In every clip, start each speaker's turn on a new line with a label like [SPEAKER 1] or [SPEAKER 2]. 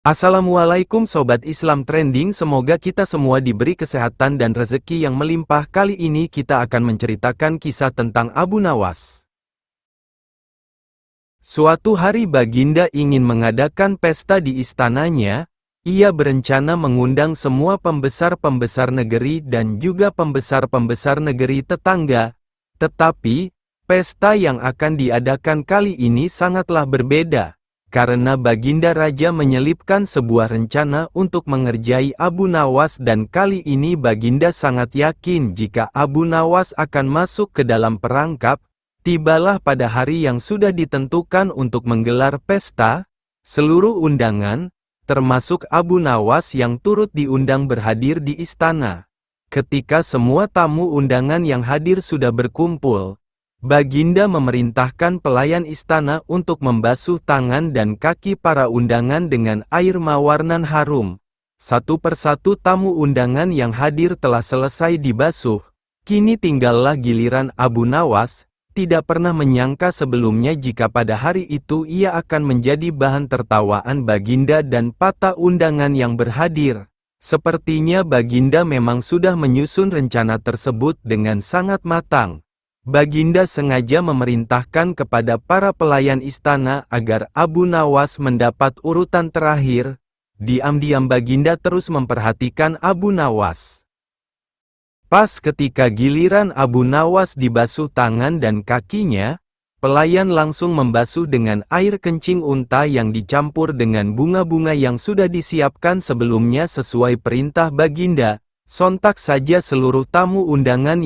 [SPEAKER 1] Assalamualaikum Sobat Islam Trending, semoga kita semua diberi kesehatan dan rezeki yang melimpah. Kali ini kita akan menceritakan kisah tentang Abu Nawas. Suatu hari Baginda ingin mengadakan pesta di istananya. Ia berencana mengundang semua pembesar-pembesar negeri dan juga pembesar-pembesar negeri tetangga. Tetapi, pesta yang akan diadakan kali ini sangatlah berbeda. Karena Baginda Raja menyelipkan sebuah rencana untuk mengerjai Abu Nawas, dan kali ini Baginda sangat yakin jika Abu Nawas akan masuk ke dalam perangkap. Tibalah pada hari yang sudah ditentukan untuk menggelar pesta. Seluruh undangan, termasuk Abu Nawas yang turut diundang, berhadir di istana. Ketika semua tamu undangan yang hadir sudah berkumpul, Baginda memerintahkan pelayan istana untuk membasuh tangan dan kaki para undangan dengan air mawar nan harum. Satu persatu tamu undangan yang hadir telah selesai dibasuh. Kini tinggallah giliran Abu Nawas. Tidak pernah menyangka sebelumnya jika pada hari itu ia akan menjadi bahan tertawaan Baginda dan para undangan yang berhadir. Sepertinya Baginda memang sudah menyusun rencana tersebut dengan sangat matang. Baginda sengaja memerintahkan kepada para pelayan istana agar Abu Nawas mendapat urutan terakhir. Diam-diam Baginda terus memperhatikan Abu Nawas. Pas ketika giliran Abu Nawas dibasuh tangan dan kakinya, pelayan langsung membasuh dengan air kencing unta yang dicampur dengan bunga-bunga yang sudah disiapkan sebelumnya sesuai perintah Baginda. Sontak saja seluruh tamu undangan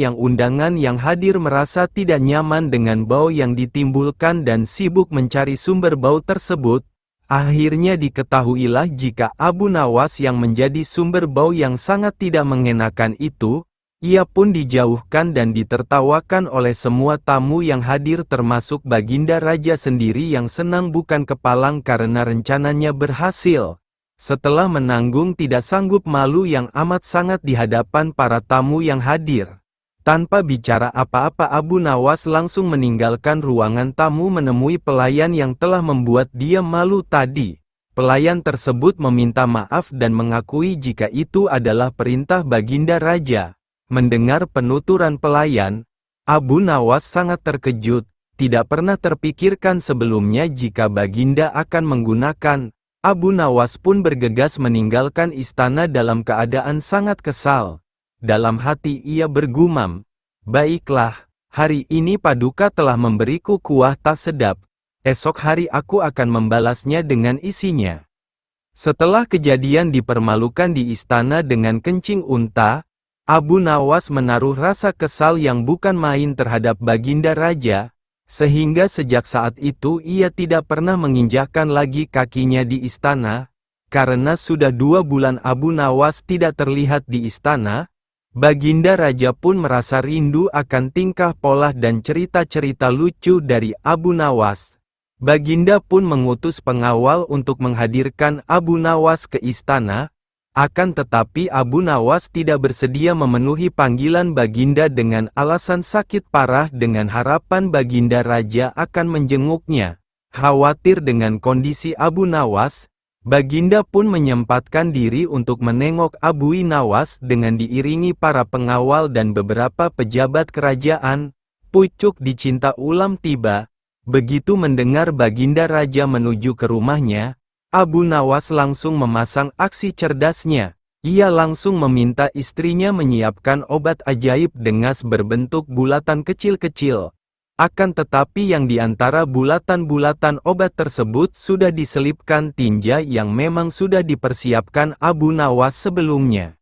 [SPEAKER 1] yang hadir merasa tidak nyaman dengan bau yang ditimbulkan dan sibuk mencari sumber bau tersebut. Akhirnya diketahuilah jika Abu Nawas yang menjadi sumber bau yang sangat tidak mengenakan itu. Ia pun dijauhkan dan ditertawakan oleh semua tamu yang hadir, termasuk Baginda Raja sendiri yang senang bukan kepalang karena rencananya berhasil. Setelah menanggung tidak sanggup malu yang amat sangat di hadapan para tamu yang hadir, tanpa bicara apa-apa Abu Nawas langsung meninggalkan ruangan tamu menemui pelayan yang telah membuat dia malu tadi. Pelayan tersebut meminta maaf dan mengakui jika itu adalah perintah Baginda Raja. Mendengar penuturan pelayan, Abu Nawas sangat terkejut. Tidak pernah terpikirkan sebelumnya jika Baginda akan menggunakan. Abu Nawas pun bergegas meninggalkan istana dalam keadaan sangat kesal. Dalam hati ia bergumam, "Baiklah, hari ini Paduka telah memberiku kuah tak sedap. Esok hari aku akan membalasnya dengan isinya." Setelah kejadian dipermalukan di istana dengan kencing unta, Abu Nawas menaruh rasa kesal yang bukan main terhadap Baginda Raja. Sehingga sejak saat itu ia tidak pernah menginjakkan lagi kakinya di istana. Karena sudah 2 bulan Abu Nawas tidak terlihat di istana, Baginda Raja pun merasa rindu akan tingkah pola dan cerita-cerita lucu dari Abu Nawas. Baginda pun mengutus pengawal untuk menghadirkan Abu Nawas ke istana. Akan tetapi Abu Nawas tidak bersedia memenuhi panggilan Baginda dengan alasan sakit parah, dengan harapan Baginda Raja akan menjenguknya. Khawatir dengan kondisi Abu Nawas, Baginda pun menyempatkan diri untuk menengok Abu Nawas dengan diiringi para pengawal dan beberapa pejabat kerajaan. Pucuk dicinta ulam tiba. Begitu mendengar Baginda Raja menuju ke rumahnya, Abu Nawas langsung memasang aksi cerdasnya. Ia langsung meminta istrinya menyiapkan obat ajaib dengas berbentuk bulatan kecil-kecil. Akan tetapi yang di antara bulatan-bulatan obat tersebut sudah diselipkan tinja yang memang sudah dipersiapkan Abu Nawas sebelumnya.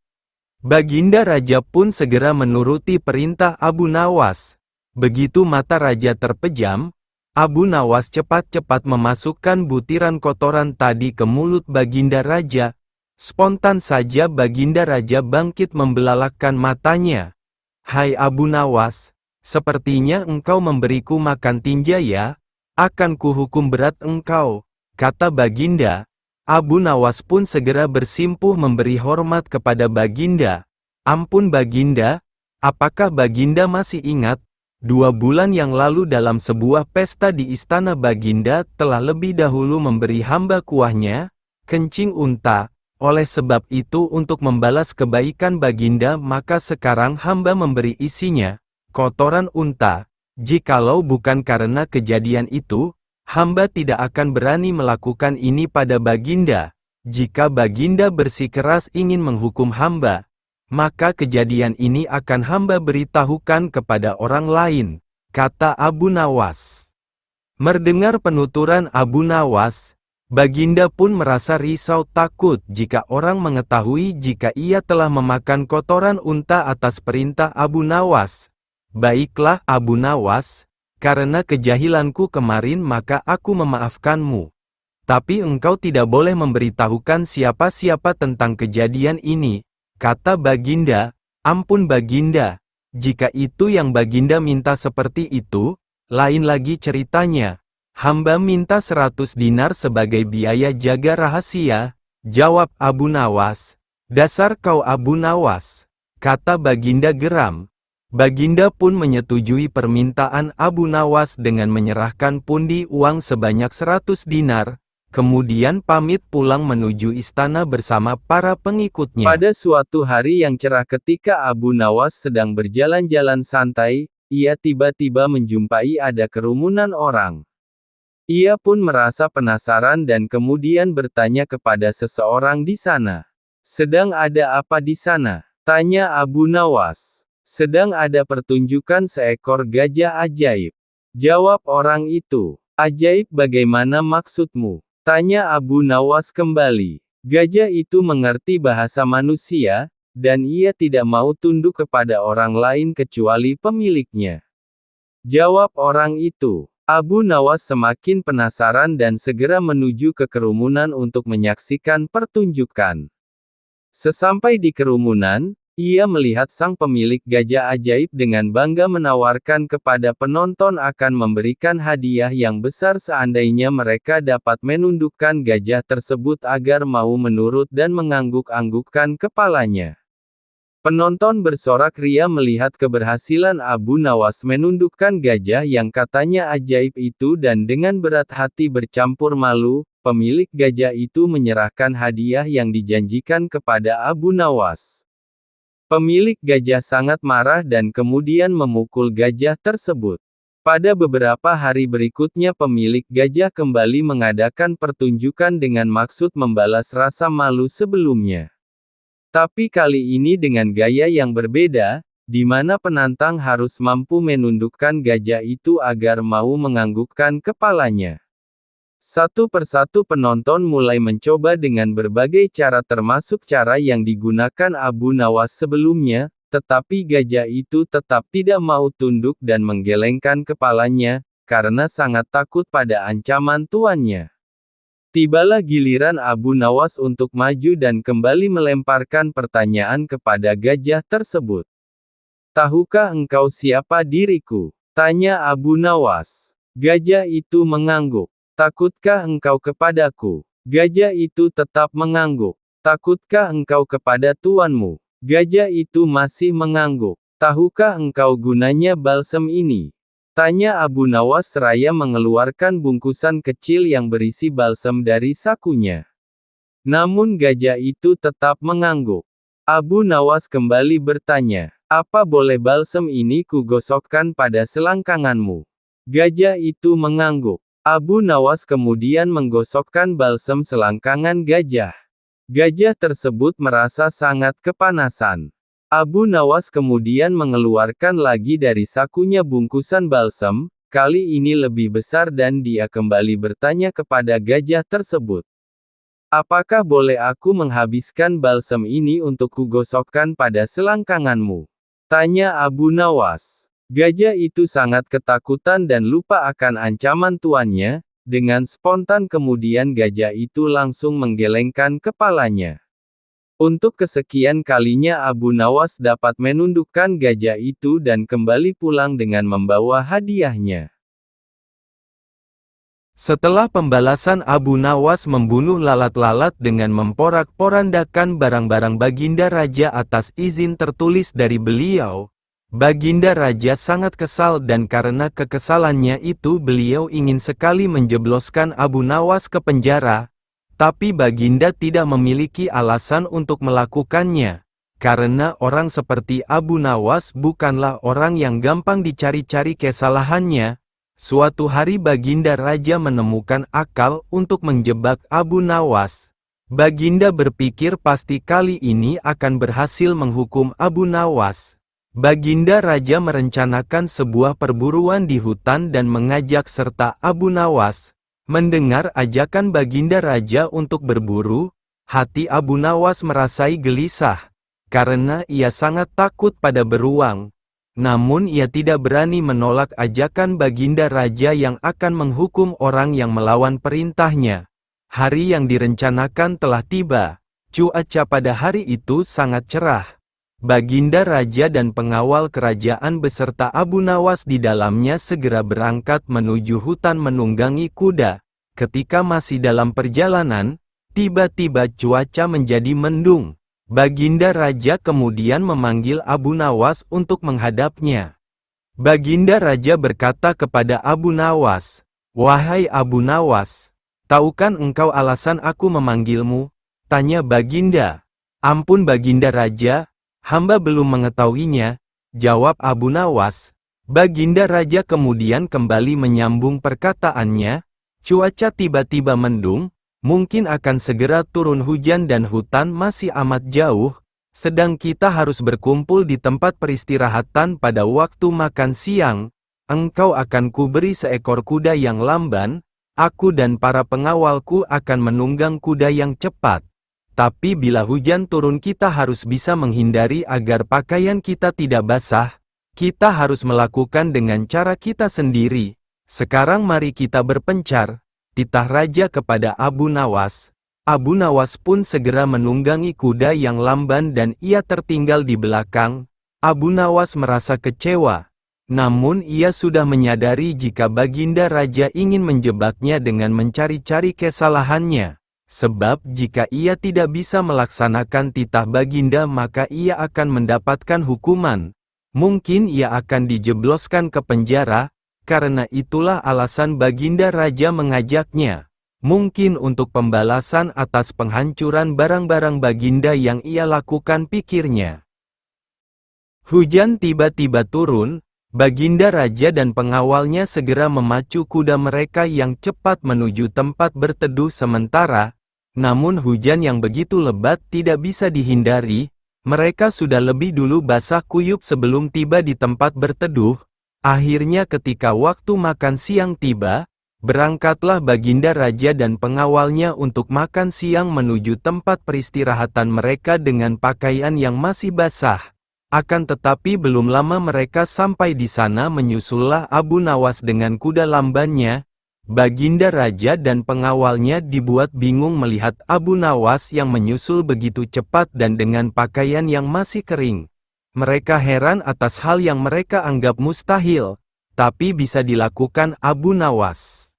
[SPEAKER 1] Baginda Raja pun segera menuruti perintah Abu Nawas. Begitu mata Raja terpejam, Abu Nawas cepat-cepat memasukkan butiran kotoran tadi ke mulut Baginda Raja. Spontan saja Baginda Raja bangkit membelalakkan matanya. "Hai Abu Nawas, sepertinya engkau memberiku makan tinja ya? Akan kuhukum berat engkau," kata Baginda. Abu Nawas pun segera bersimpuh memberi hormat kepada Baginda. "Ampun Baginda, apakah Baginda masih ingat? 2 bulan yang lalu dalam sebuah pesta di istana Baginda telah lebih dahulu memberi hamba kuahnya. kencing unta. Oleh sebab itu untuk membalas kebaikan Baginda maka sekarang hamba memberi isinya, kotoran unta. Jikalau bukan karena kejadian itu, hamba tidak akan berani melakukan ini pada Baginda. Jika Baginda bersikeras ingin menghukum hamba, maka kejadian ini akan hamba beritahukan kepada orang lain, kata Abu Nawas. Mendengar penuturan Abu Nawas, Baginda pun merasa risau takut jika orang mengetahui jika ia telah memakan kotoran unta atas perintah Abu Nawas. Baiklah Abu Nawas, karena kejahilanku kemarin maka aku memaafkanmu. Tapi engkau tidak boleh memberitahukan siapa-siapa tentang kejadian ini, kata Baginda. Ampun Baginda, jika itu yang Baginda minta seperti itu, lain lagi ceritanya. Hamba minta 100 dinar sebagai biaya jaga rahasia, jawab Abu Nawas. Dasar kau Abu Nawas, kata Baginda geram. Baginda pun menyetujui permintaan Abu Nawas dengan menyerahkan pundi uang sebanyak 100 dinar, kemudian pamit pulang menuju istana bersama para pengikutnya. Pada suatu hari yang cerah ketika Abu Nawas sedang berjalan-jalan santai, ia tiba-tiba menjumpai ada kerumunan orang. Ia pun merasa penasaran dan kemudian bertanya kepada seseorang di sana. Sedang ada apa di sana? Tanya Abu Nawas. Sedang ada pertunjukan seekor gajah ajaib. Jawab orang itu. Ajaib bagaimana maksudmu? Tanya Abu Nawas kembali. Gajah itu mengerti bahasa manusia, dan ia tidak mau tunduk kepada orang lain kecuali pemiliknya. Jawab orang itu. Abu Nawas semakin penasaran dan segera menuju ke kerumunan untuk menyaksikan pertunjukan. Sesampai di kerumunan, ia melihat sang pemilik gajah ajaib dengan bangga menawarkan kepada penonton akan memberikan hadiah yang besar seandainya mereka dapat menundukkan gajah tersebut agar mau menurut dan mengangguk-anggukkan kepalanya. Penonton bersorak ria melihat keberhasilan Abu Nawas menundukkan gajah yang katanya ajaib itu dan dengan berat hati bercampur malu, pemilik gajah itu menyerahkan hadiah yang dijanjikan kepada Abu Nawas. Pemilik gajah sangat marah dan kemudian memukul gajah tersebut. Pada beberapa hari berikutnya pemilik gajah kembali mengadakan pertunjukan dengan maksud membalas rasa malu sebelumnya. Tapi kali ini dengan gaya yang berbeda, di mana penantang harus mampu menundukkan gajah itu agar mau menganggukkan kepalanya. Satu persatu penonton mulai mencoba dengan berbagai cara termasuk cara yang digunakan Abu Nawas sebelumnya, tetapi gajah itu tetap tidak mau tunduk dan menggelengkan kepalanya, karena sangat takut pada ancaman tuannya. Tibalah giliran Abu Nawas untuk maju dan kembali melemparkan pertanyaan kepada gajah tersebut. Tahukah engkau siapa diriku? Tanya Abu Nawas. Gajah itu mengangguk. Takutkah engkau kepadaku? Gajah itu tetap mengangguk. Takutkah engkau kepada tuanmu? Gajah itu masih mengangguk. Tahukah engkau gunanya balsam ini? Tanya Abu Nawas seraya mengeluarkan bungkusan kecil yang berisi balsam dari sakunya. Namun gajah itu tetap mengangguk. Abu Nawas kembali bertanya, apa boleh balsam ini kugosokkan pada selangkanganmu? Gajah itu mengangguk. Abu Nawas kemudian menggosokkan balsam selangkangan gajah. Gajah tersebut merasa sangat kepanasan. Abu Nawas kemudian mengeluarkan lagi dari sakunya bungkusan balsam, kali ini lebih besar dan dia kembali bertanya kepada gajah tersebut. Apakah boleh aku menghabiskan balsam ini untuk kugosokkan pada selangkanganmu? Tanya Abu Nawas. Gajah itu sangat ketakutan dan lupa akan ancaman tuannya, dengan spontan kemudian gajah itu langsung menggelengkan kepalanya. Untuk kesekian kalinya Abu Nawas dapat menundukkan gajah itu dan kembali pulang dengan membawa hadiahnya. Setelah pembalasan Abu Nawas membunuh lalat-lalat dengan memporak-porandakan barang-barang Baginda Raja atas izin tertulis dari beliau, Baginda Raja sangat kesal dan karena kekesalannya itu beliau ingin sekali menjebloskan Abu Nawas ke penjara. Tapi Baginda tidak memiliki alasan untuk melakukannya. Karena orang seperti Abu Nawas bukanlah orang yang gampang dicari-cari kesalahannya. Suatu hari Baginda Raja menemukan akal untuk menjebak Abu Nawas. Baginda berpikir pasti kali ini akan berhasil menghukum Abu Nawas. Baginda Raja merencanakan sebuah perburuan di hutan dan mengajak serta Abu Nawas. Mendengar ajakan Baginda Raja untuk berburu, hati Abu Nawas merasai gelisah, karena ia sangat takut pada beruang. Namun ia tidak berani menolak ajakan Baginda Raja yang akan menghukum orang yang melawan perintahnya. Hari yang direncanakan telah tiba. Cuaca pada hari itu sangat cerah. Baginda Raja dan pengawal kerajaan beserta Abu Nawas di dalamnya segera berangkat menuju hutan menunggangi kuda. Ketika masih dalam perjalanan, tiba-tiba cuaca menjadi mendung. Baginda Raja kemudian memanggil Abu Nawas untuk menghadapnya. Baginda Raja berkata kepada Abu Nawas, "Wahai Abu Nawas, tahukan engkau alasan aku memanggilmu?" Tanya Baginda. "Ampun Baginda Raja, hamba belum mengetahuinya," jawab Abu Nawas. Baginda Raja kemudian kembali menyambung perkataannya, "Cuaca tiba-tiba mendung, mungkin akan segera turun hujan dan hutan masih amat jauh, sedang kita harus berkumpul di tempat peristirahatan pada waktu makan siang. Engkau akan kuberi seekor kuda yang lamban, aku dan para pengawalku akan menunggang kuda yang cepat. Tapi bila hujan turun kita harus bisa menghindari agar pakaian kita tidak basah. Kita harus melakukan dengan cara kita sendiri. Sekarang mari kita berpencar," titah Raja kepada Abu Nawas. Abu Nawas pun segera menunggangi kuda yang lamban dan ia tertinggal di belakang. Abu Nawas merasa kecewa. Namun ia sudah menyadari jika Baginda Raja ingin menjebaknya dengan mencari-cari kesalahannya. Sebab jika ia tidak bisa melaksanakan titah Baginda maka ia akan mendapatkan hukuman. Mungkin ia akan dijebloskan ke penjara, karena itulah alasan Baginda Raja mengajaknya. Mungkin untuk pembalasan atas penghancuran barang-barang Baginda yang ia lakukan, pikirnya. Hujan tiba-tiba turun, Baginda Raja dan pengawalnya segera memacu kuda mereka yang cepat menuju tempat berteduh sementara. Namun hujan yang begitu lebat tidak bisa dihindari, mereka sudah lebih dulu basah kuyup sebelum tiba di tempat berteduh. Akhirnya ketika waktu makan siang tiba, berangkatlah Baginda Raja dan pengawalnya untuk makan siang menuju tempat peristirahatan mereka dengan pakaian yang masih basah. Akan tetapi belum lama mereka sampai di sana menyusullah Abu Nawas dengan kuda lambannya. Baginda Raja dan pengawalnya dibuat bingung melihat Abu Nawas yang menyusul begitu cepat dan dengan pakaian yang masih kering. Mereka heran atas hal yang mereka anggap mustahil, tapi bisa dilakukan Abu Nawas.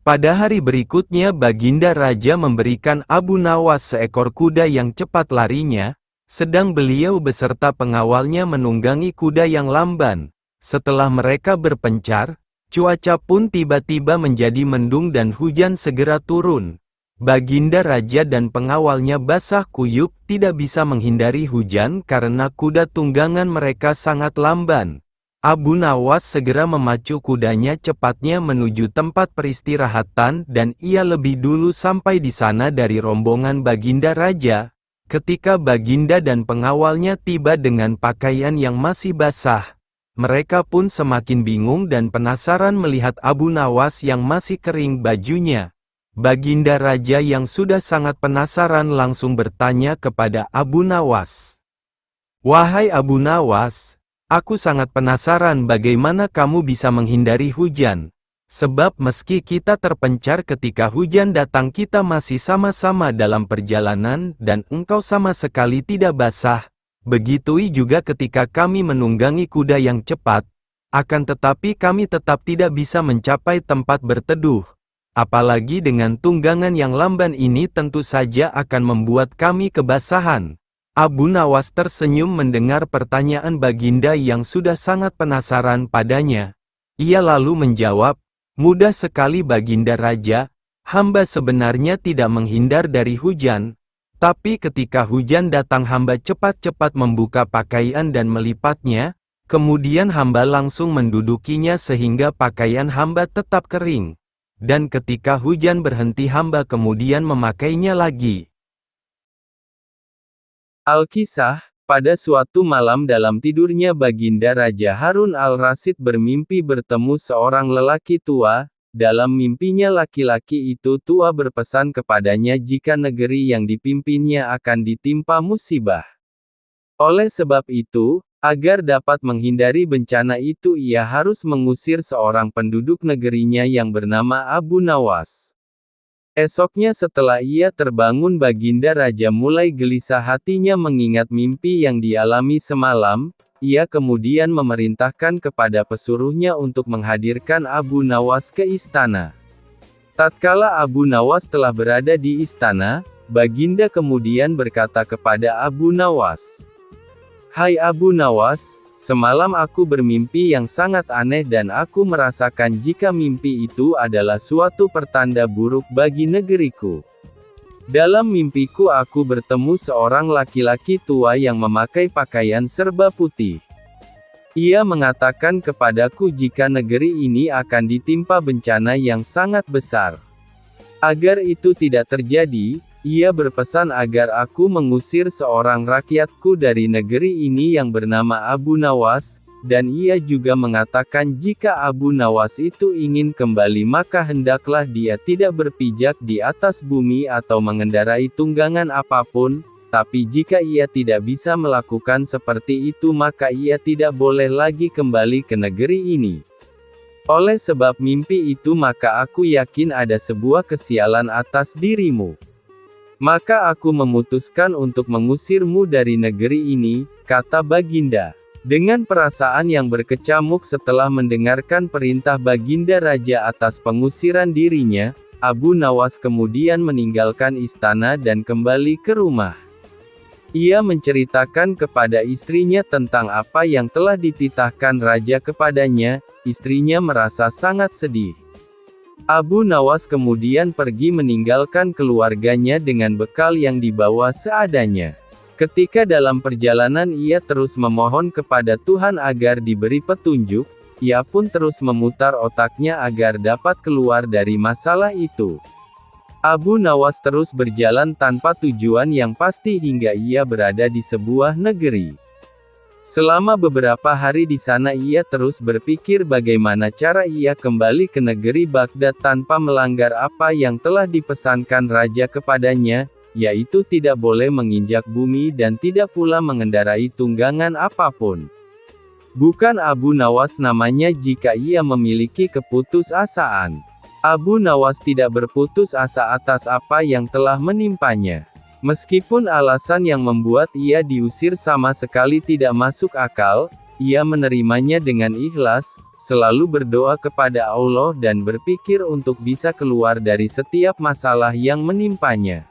[SPEAKER 1] Pada hari berikutnya Baginda Raja memberikan Abu Nawas seekor kuda yang cepat larinya, sedang beliau beserta pengawalnya menunggangi kuda yang lamban. Setelah mereka berpencar, cuaca pun tiba-tiba menjadi mendung dan hujan segera turun. Baginda Raja dan pengawalnya basah kuyup tidak bisa menghindari hujan karena kuda tunggangan mereka sangat lamban. Abu Nawas segera memacu kudanya cepatnya menuju tempat peristirahatan dan ia lebih dulu sampai di sana dari rombongan Baginda Raja. Ketika Baginda dan pengawalnya tiba dengan pakaian yang masih basah, mereka pun semakin bingung dan penasaran melihat Abu Nawas yang masih kering bajunya. Baginda Raja yang sudah sangat penasaran langsung bertanya kepada Abu Nawas. "Wahai Abu Nawas, aku sangat penasaran bagaimana kamu bisa menghindari hujan. Sebab meski kita terpencar ketika hujan datang kita masih sama-sama dalam perjalanan dan engkau sama sekali tidak basah. Begitu juga ketika kami menunggangi kuda yang cepat, akan tetapi kami tetap tidak bisa mencapai tempat berteduh. Apalagi dengan tunggangan yang lamban ini tentu saja akan membuat kami kebasahan." Abu Nawas tersenyum mendengar pertanyaan Baginda yang sudah sangat penasaran padanya. Ia lalu menjawab, "Mudah sekali Baginda Raja, Hamba sebenarnya tidak menghindar dari hujan, tapi ketika hujan datang hamba cepat-cepat membuka pakaian dan melipatnya, kemudian hamba langsung mendudukinya sehingga pakaian hamba tetap kering. Dan ketika hujan berhenti hamba kemudian memakainya lagi. Al-Kisah, pada suatu malam dalam tidurnya Baginda Raja Harun al-Rasyid bermimpi bertemu seorang lelaki tua. Dalam mimpinya laki-laki itu tua berpesan kepadanya jika negeri yang dipimpinnya akan ditimpa musibah. Oleh sebab itu, agar dapat menghindari bencana itu ia harus mengusir seorang penduduk negerinya yang bernama Abu Nawas. Esoknya setelah ia terbangun Baginda Raja mulai gelisah hatinya mengingat mimpi yang dialami semalam, ia kemudian memerintahkan kepada pesuruhnya untuk menghadirkan Abu Nawas ke istana. Tatkala Abu Nawas telah berada di istana, Baginda kemudian berkata kepada Abu Nawas, "Hai Abu Nawas, semalam aku bermimpi yang sangat aneh dan aku merasakan jika mimpi itu adalah suatu pertanda buruk bagi negeriku. Dalam mimpiku aku bertemu seorang laki-laki tua yang memakai pakaian serba putih. Ia mengatakan kepadaku jika negeri ini akan ditimpa bencana yang sangat besar. Agar itu tidak terjadi, ia berpesan agar aku mengusir seorang rakyatku dari negeri ini yang bernama Abu Nawas, dan ia juga mengatakan jika Abu Nawas itu ingin kembali maka hendaklah dia tidak berpijak di atas bumi atau mengendarai tunggangan apapun, tapi jika ia tidak bisa melakukan seperti itu maka ia tidak boleh lagi kembali ke negeri ini. Oleh sebab mimpi itu maka aku yakin ada sebuah kesialan atas dirimu. Maka aku memutuskan untuk mengusirmu dari negeri ini," kata Baginda. Dengan perasaan yang berkecamuk setelah mendengarkan perintah Baginda Raja atas pengusiran dirinya, Abu Nawas kemudian meninggalkan istana dan kembali ke rumah. Ia menceritakan kepada istrinya tentang apa yang telah dititahkan Raja kepadanya, istrinya merasa sangat sedih. Abu Nawas kemudian pergi meninggalkan keluarganya dengan bekal yang dibawa seadanya. Ketika dalam perjalanan ia terus memohon kepada Tuhan agar diberi petunjuk, ia pun terus memutar otaknya agar dapat keluar dari masalah itu. Abu Nawas terus berjalan tanpa tujuan yang pasti hingga ia berada di sebuah negeri. Selama beberapa hari di sana ia terus berpikir bagaimana cara ia kembali ke negeri Baghdad tanpa melanggar apa yang telah dipesankan raja kepadanya, yaitu tidak boleh menginjak bumi dan tidak pula mengendarai tunggangan apapun. Bukan Abu Nawas namanya jika ia memiliki keputusasaan. Abu Nawas tidak berputus asa atas apa yang telah menimpanya. Meskipun alasan yang membuat ia diusir sama sekali tidak masuk akal, ia menerimanya dengan ikhlas, selalu berdoa kepada Allah dan berpikir untuk bisa keluar dari setiap masalah yang menimpanya.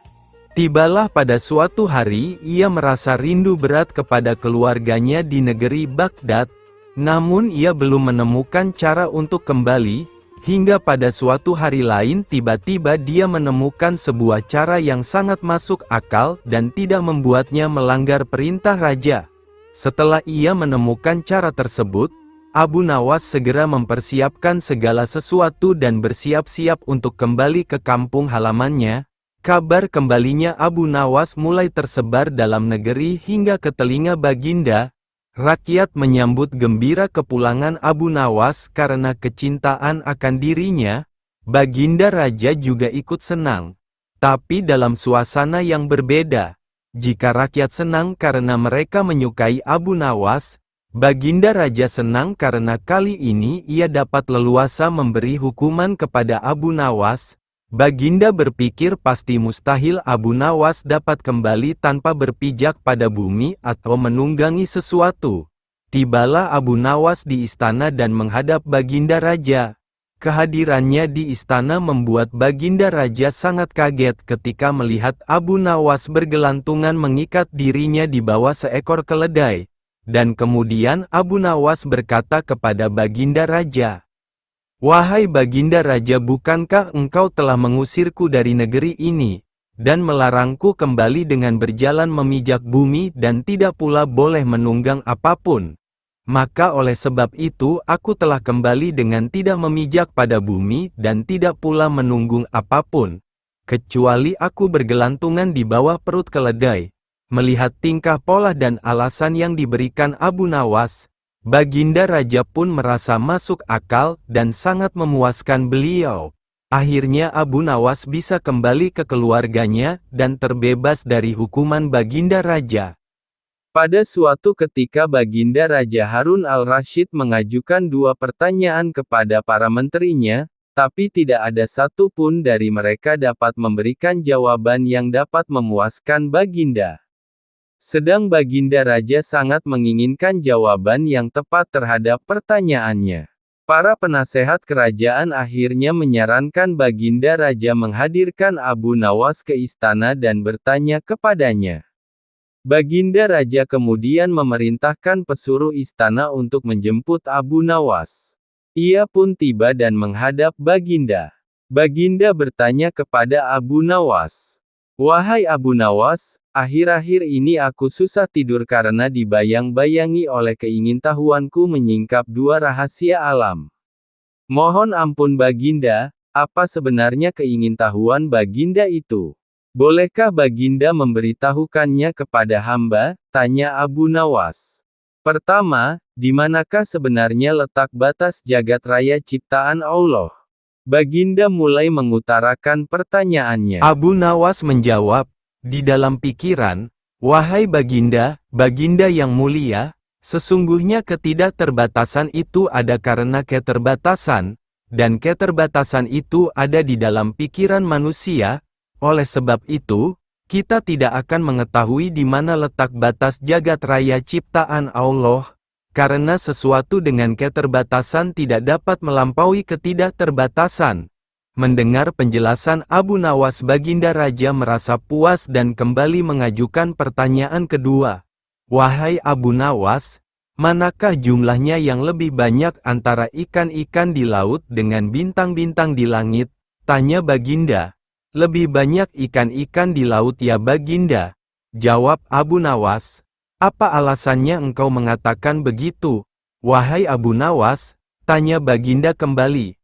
[SPEAKER 1] Tibalah pada suatu hari, ia merasa rindu berat kepada keluarganya di negeri Baghdad, namun ia belum menemukan cara untuk kembali. Hingga pada suatu hari lain tiba-tiba dia menemukan sebuah cara yang sangat masuk akal dan tidak membuatnya melanggar perintah raja. Setelah ia menemukan cara tersebut, Abu Nawas segera mempersiapkan segala sesuatu dan bersiap-siap untuk kembali ke kampung halamannya. Kabar kembalinya Abu Nawas mulai tersebar dalam negeri hingga ke telinga Baginda. Rakyat menyambut gembira kepulangan Abu Nawas karena kecintaan akan dirinya. Baginda Raja juga ikut senang. Tapi dalam suasana yang berbeda. Jika rakyat senang karena mereka menyukai Abu Nawas, Baginda Raja senang karena kali ini ia dapat leluasa memberi hukuman kepada Abu Nawas. Baginda berpikir pasti mustahil Abu Nawas dapat kembali tanpa berpijak pada bumi atau menunggangi sesuatu. Tibalah Abu Nawas di istana dan menghadap Baginda Raja. Kehadirannya di istana membuat Baginda Raja sangat kaget ketika melihat Abu Nawas bergelantungan mengikat dirinya di bawah seekor keledai. Dan kemudian Abu Nawas berkata kepada Baginda Raja, Wahai Baginda Raja, bukankah engkau telah mengusirku dari negeri ini, dan melarangku kembali dengan berjalan memijak bumi dan tidak pula boleh menunggang apapun? Maka oleh sebab itu aku telah kembali dengan tidak memijak pada bumi dan tidak pula menunggung apapun, kecuali aku bergelantungan di bawah perut keledai. Melihat tingkah pola dan alasan yang diberikan Abu Nawas, Baginda Raja pun merasa masuk akal dan sangat memuaskan beliau. Akhirnya Abu Nawas bisa kembali ke keluarganya dan terbebas dari hukuman Baginda Raja. Pada suatu ketika Baginda Raja Harun al-Rasyid mengajukan 2 pertanyaan kepada para menterinya, tapi tidak ada satu pun dari mereka dapat memberikan jawaban yang dapat memuaskan Baginda. Sedang Baginda Raja sangat menginginkan jawaban yang tepat terhadap pertanyaannya. Para penasehat kerajaan akhirnya menyarankan Baginda Raja menghadirkan Abu Nawas ke istana dan bertanya kepadanya. Baginda Raja kemudian memerintahkan pesuruh istana untuk menjemput Abu Nawas. Ia pun tiba dan menghadap Baginda. Baginda bertanya kepada Abu Nawas, "Wahai Abu Nawas, akhir-akhir ini aku susah tidur karena dibayang-bayangi oleh keingintahuanku menyingkap 2 rahasia alam. Mohon ampun Baginda, apa sebenarnya keingintahuan Baginda itu? Bolehkah Baginda memberitahukannya kepada hamba?" tanya Abu Nawas. "Pertama, di manakah sebenarnya letak batas jagat raya ciptaan Allah?" Baginda mulai mengutarakan pertanyaannya. Abu Nawas menjawab, "Di dalam pikiran, wahai Baginda, Baginda yang mulia, sesungguhnya ketidakterbatasan itu ada karena keterbatasan, dan keterbatasan itu ada di dalam pikiran manusia. Oleh sebab itu, kita tidak akan mengetahui di mana letak batas jagat raya ciptaan Allah, karena sesuatu dengan keterbatasan tidak dapat melampaui ketidakterbatasan." Mendengar penjelasan Abu Nawas, Baginda Raja merasa puas dan kembali mengajukan pertanyaan kedua. "Wahai Abu Nawas, manakah jumlahnya yang lebih banyak antara ikan-ikan di laut dengan bintang-bintang di langit?" tanya Baginda. "Lebih banyak ikan-ikan di laut ya Baginda," jawab Abu Nawas. "Apa alasannya engkau mengatakan begitu, wahai Abu Nawas?" tanya Baginda kembali.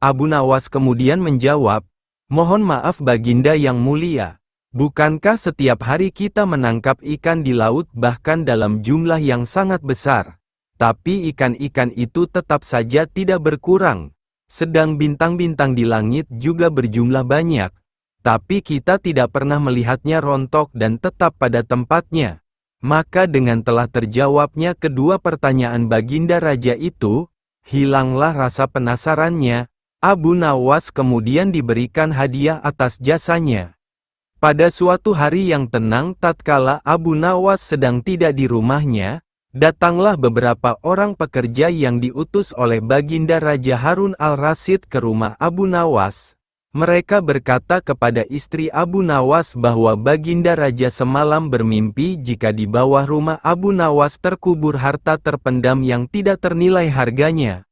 [SPEAKER 1] Abu Nawas kemudian menjawab, "Mohon maaf Baginda yang mulia, bukankah setiap hari kita menangkap ikan di laut bahkan dalam jumlah yang sangat besar, tapi ikan-ikan itu tetap saja tidak berkurang, sedang bintang-bintang di langit juga berjumlah banyak, tapi kita tidak pernah melihatnya rontok dan tetap pada tempatnya." Maka dengan telah terjawabnya kedua pertanyaan Baginda Raja itu, hilanglah rasa penasarannya. Abu Nawas kemudian diberikan hadiah atas jasanya. Pada suatu hari yang tenang tatkala Abu Nawas sedang tidak di rumahnya, datanglah beberapa orang pekerja yang diutus oleh Baginda Raja Harun al-Rasyid ke rumah Abu Nawas. Mereka berkata kepada istri Abu Nawas bahwa Baginda Raja semalam bermimpi jika di bawah rumah Abu Nawas terkubur harta terpendam yang tidak ternilai harganya.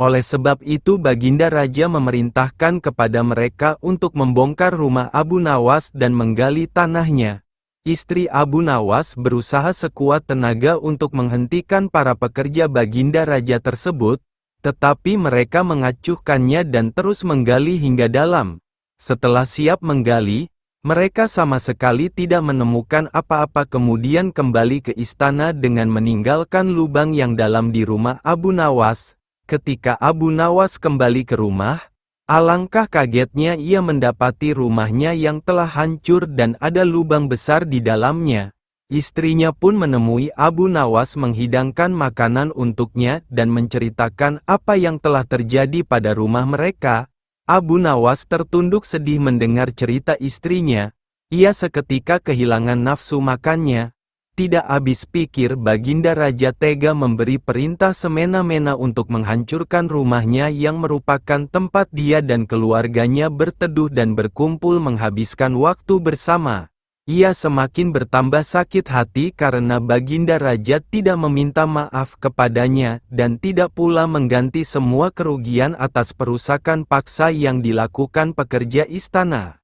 [SPEAKER 1] Oleh sebab itu Baginda Raja memerintahkan kepada mereka untuk membongkar rumah Abu Nawas dan menggali tanahnya. Istri Abu Nawas berusaha sekuat tenaga untuk menghentikan para pekerja Baginda Raja tersebut, tetapi mereka mengacuhkannya dan terus menggali hingga dalam. Setelah siap menggali, mereka sama sekali tidak menemukan apa-apa, kemudian kembali ke istana dengan meninggalkan lubang yang dalam di rumah Abu Nawas. Ketika Abu Nawas kembali ke rumah, alangkah kagetnya ia mendapati rumahnya yang telah hancur dan ada lubang besar di dalamnya. Istrinya pun menemui Abu Nawas menghidangkan makanan untuknya dan menceritakan apa yang telah terjadi pada rumah mereka. Abu Nawas tertunduk sedih mendengar cerita istrinya. Ia seketika kehilangan nafsu makannya. Tidak habis pikir Baginda Raja tega memberi perintah semena-mena untuk menghancurkan rumahnya yang merupakan tempat dia dan keluarganya berteduh dan berkumpul menghabiskan waktu bersama. ia semakin bertambah sakit hati karena Baginda Raja tidak meminta maaf kepadanya dan tidak pula mengganti semua kerugian atas perusakan paksa yang dilakukan pekerja istana.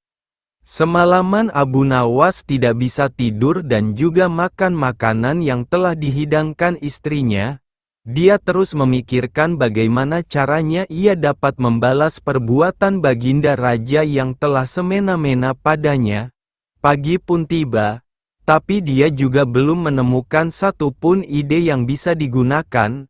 [SPEAKER 1] Semalaman Abu Nawas tidak bisa tidur dan juga makan makanan yang telah dihidangkan istrinya. Dia terus memikirkan bagaimana caranya ia dapat membalas perbuatan Baginda Raja yang telah semena-mena padanya. Pagi pun tiba, tapi dia juga belum menemukan satupun ide yang bisa digunakan.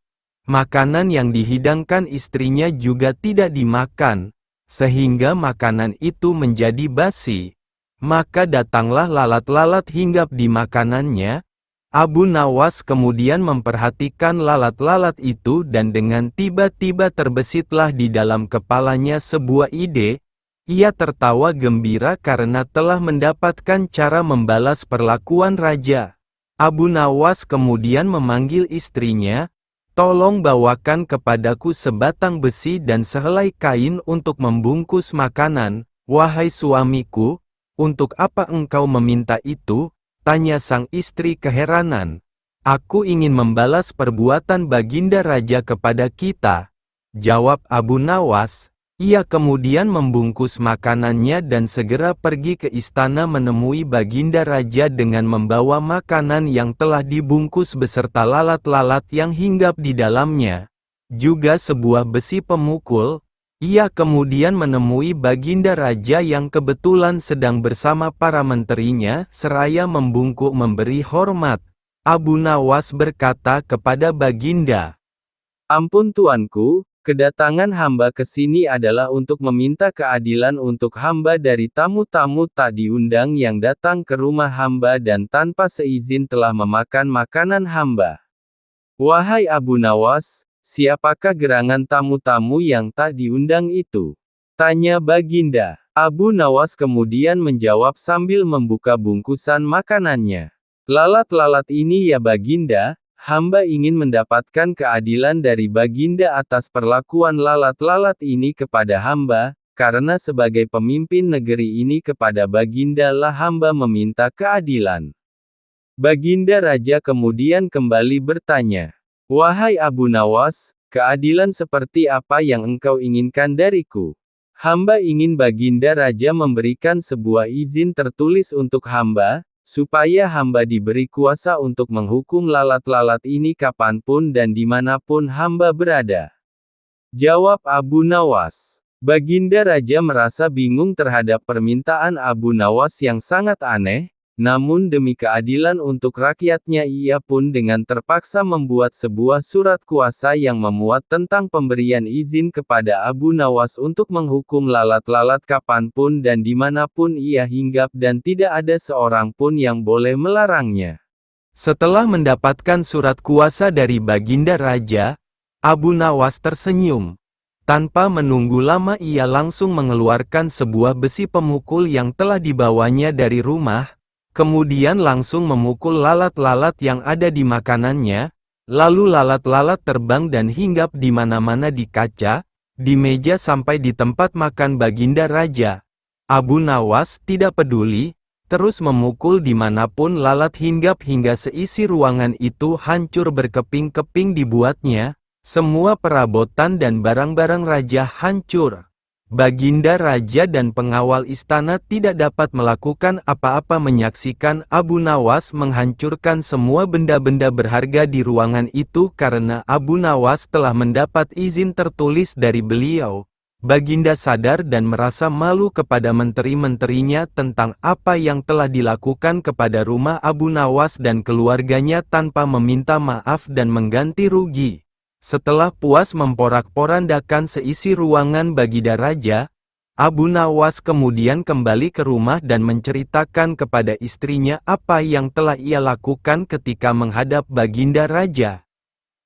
[SPEAKER 1] Makanan yang dihidangkan istrinya juga tidak dimakan, sehingga makanan itu menjadi basi. Maka datanglah lalat-lalat hinggap di makanannya. Abu Nawas kemudian memperhatikan lalat-lalat itu dan dengan tiba-tiba terbesitlah di dalam kepalanya sebuah ide. Ia tertawa gembira karena telah mendapatkan cara membalas perlakuan raja. Abu Nawas kemudian memanggil istrinya, "Tolong bawakan kepadaku sebatang besi dan sehelai kain untuk membungkus makanan." "Wahai suamiku, untuk apa engkau meminta itu?" tanya sang istri keheranan. "Aku ingin membalas perbuatan Baginda Raja kepada kita," jawab Abu Nawas. Ia kemudian membungkus makanannya dan segera pergi ke istana menemui Baginda Raja dengan membawa makanan yang telah dibungkus beserta lalat-lalat yang hinggap di dalamnya. Juga sebuah besi pemukul. Ia kemudian menemui Baginda Raja yang kebetulan sedang bersama para menterinya seraya membungkuk memberi hormat. Abu Nawas berkata kepada Baginda, "Ampun tuanku, kedatangan hamba ke sini adalah untuk meminta keadilan untuk hamba dari tamu-tamu tak diundang yang datang ke rumah hamba dan tanpa seizin telah memakan makanan hamba." "Wahai Abu Nawas, siapakah gerangan tamu-tamu yang tak diundang itu?" tanya Baginda. Abu Nawas kemudian menjawab sambil membuka bungkusan makanannya. "Lalat-lalat ini ya Baginda, hamba ingin mendapatkan keadilan dari Baginda atas perlakuan lalat-lalat ini kepada hamba, karena sebagai pemimpin negeri ini kepada Baginda lah hamba meminta keadilan." Baginda Raja kemudian kembali bertanya, "Wahai Abu Nawas, keadilan seperti apa yang engkau inginkan dariku?" "Hamba ingin Baginda Raja memberikan sebuah izin tertulis untuk hamba, supaya hamba diberi kuasa untuk menghukum lalat-lalat ini kapanpun dan dimanapun hamba berada," jawab Abu Nawas. Baginda Raja merasa bingung terhadap permintaan Abu Nawas yang sangat aneh, namun demi keadilan untuk rakyatnya ia pun dengan terpaksa membuat sebuah surat kuasa yang memuat tentang pemberian izin kepada Abu Nawas untuk menghukum lalat-lalat kapanpun dan dimanapun ia hinggap dan tidak ada seorang pun yang boleh melarangnya. Setelah mendapatkan surat kuasa dari Baginda Raja, Abu Nawas tersenyum. Tanpa menunggu lama ia langsung mengeluarkan sebuah besi pemukul yang telah dibawanya dari rumah, kemudian langsung memukul lalat-lalat yang ada di makanannya, lalu lalat-lalat terbang dan hinggap di mana-mana di kaca, di meja sampai di tempat makan Baginda Raja. Abu Nawas tidak peduli, terus memukul dimanapun lalat hinggap hingga seisi ruangan itu hancur berkeping-keping dibuatnya, semua perabotan dan barang-barang raja hancur. Baginda Raja dan pengawal istana tidak dapat melakukan apa-apa menyaksikan Abu Nawas menghancurkan semua benda-benda berharga di ruangan itu karena Abu Nawas telah mendapat izin tertulis dari beliau. Baginda sadar dan merasa malu kepada menteri-menterinya tentang apa yang telah dilakukan kepada rumah Abu Nawas dan keluarganya tanpa meminta maaf dan mengganti rugi. Setelah puas memporak-porandakan seisi ruangan Baginda Raja, Abu Nawas kemudian kembali ke rumah dan menceritakan kepada istrinya apa yang telah ia lakukan ketika menghadap Baginda Raja.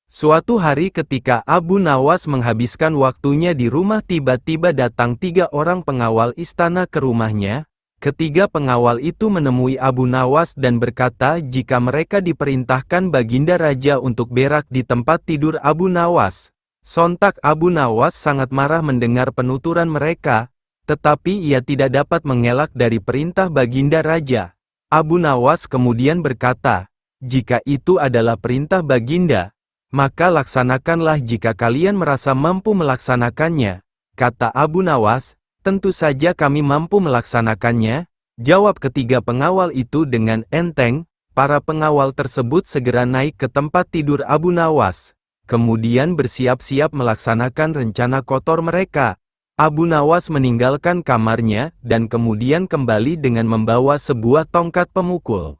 [SPEAKER 1] Suatu hari ketika Abu Nawas menghabiskan waktunya di rumah tiba-tiba datang 3 orang pengawal istana ke rumahnya. Ketiga pengawal itu menemui Abu Nawas dan berkata jika mereka diperintahkan Baginda Raja untuk berak di tempat tidur Abu Nawas. Sontak Abu Nawas sangat marah mendengar penuturan mereka, tetapi ia tidak dapat mengelak dari perintah Baginda Raja. Abu Nawas kemudian berkata, "Jika itu adalah perintah Baginda, maka laksanakanlah jika kalian merasa mampu melaksanakannya." Kata Abu Nawas, "Tentu saja kami mampu melaksanakannya," jawab ketiga pengawal itu dengan enteng. Para pengawal tersebut segera naik ke tempat tidur Abu Nawas, kemudian bersiap-siap melaksanakan rencana kotor mereka. Abu Nawas meninggalkan kamarnya, dan kemudian kembali dengan membawa sebuah tongkat pemukul.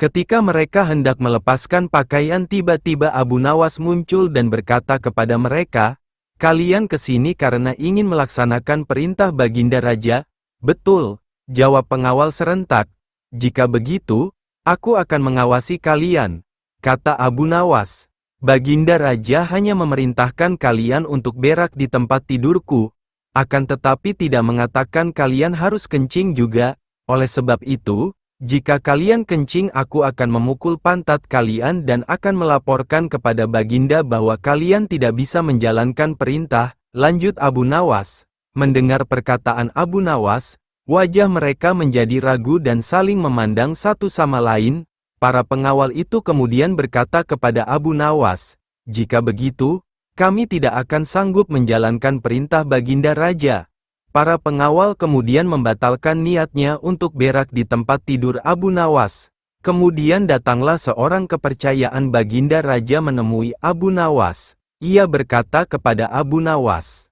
[SPEAKER 1] Ketika mereka hendak melepaskan pakaian, tiba-tiba Abu Nawas muncul dan berkata kepada mereka, "Kalian kesini karena ingin melaksanakan perintah Baginda Raja?" "Betul," jawab pengawal serentak. "Jika begitu, aku akan mengawasi kalian," kata Abu Nawas. "Baginda Raja hanya memerintahkan kalian untuk berak di tempat tidurku, akan tetapi tidak mengatakan kalian harus kencing juga. Oleh sebab itu, jika kalian kencing aku akan memukul pantat kalian dan akan melaporkan kepada Baginda bahwa kalian tidak bisa menjalankan perintah," lanjut Abu Nawas. Mendengar perkataan Abu Nawas, wajah mereka menjadi ragu dan saling memandang satu sama lain. Para pengawal itu kemudian berkata kepada Abu Nawas, "Jika begitu, kami tidak akan sanggup menjalankan perintah Baginda Raja." Para pengawal kemudian membatalkan niatnya untuk berak di tempat tidur Abu Nawas. Kemudian datanglah seorang kepercayaan Baginda Raja menemui Abu Nawas. Ia berkata kepada Abu Nawas,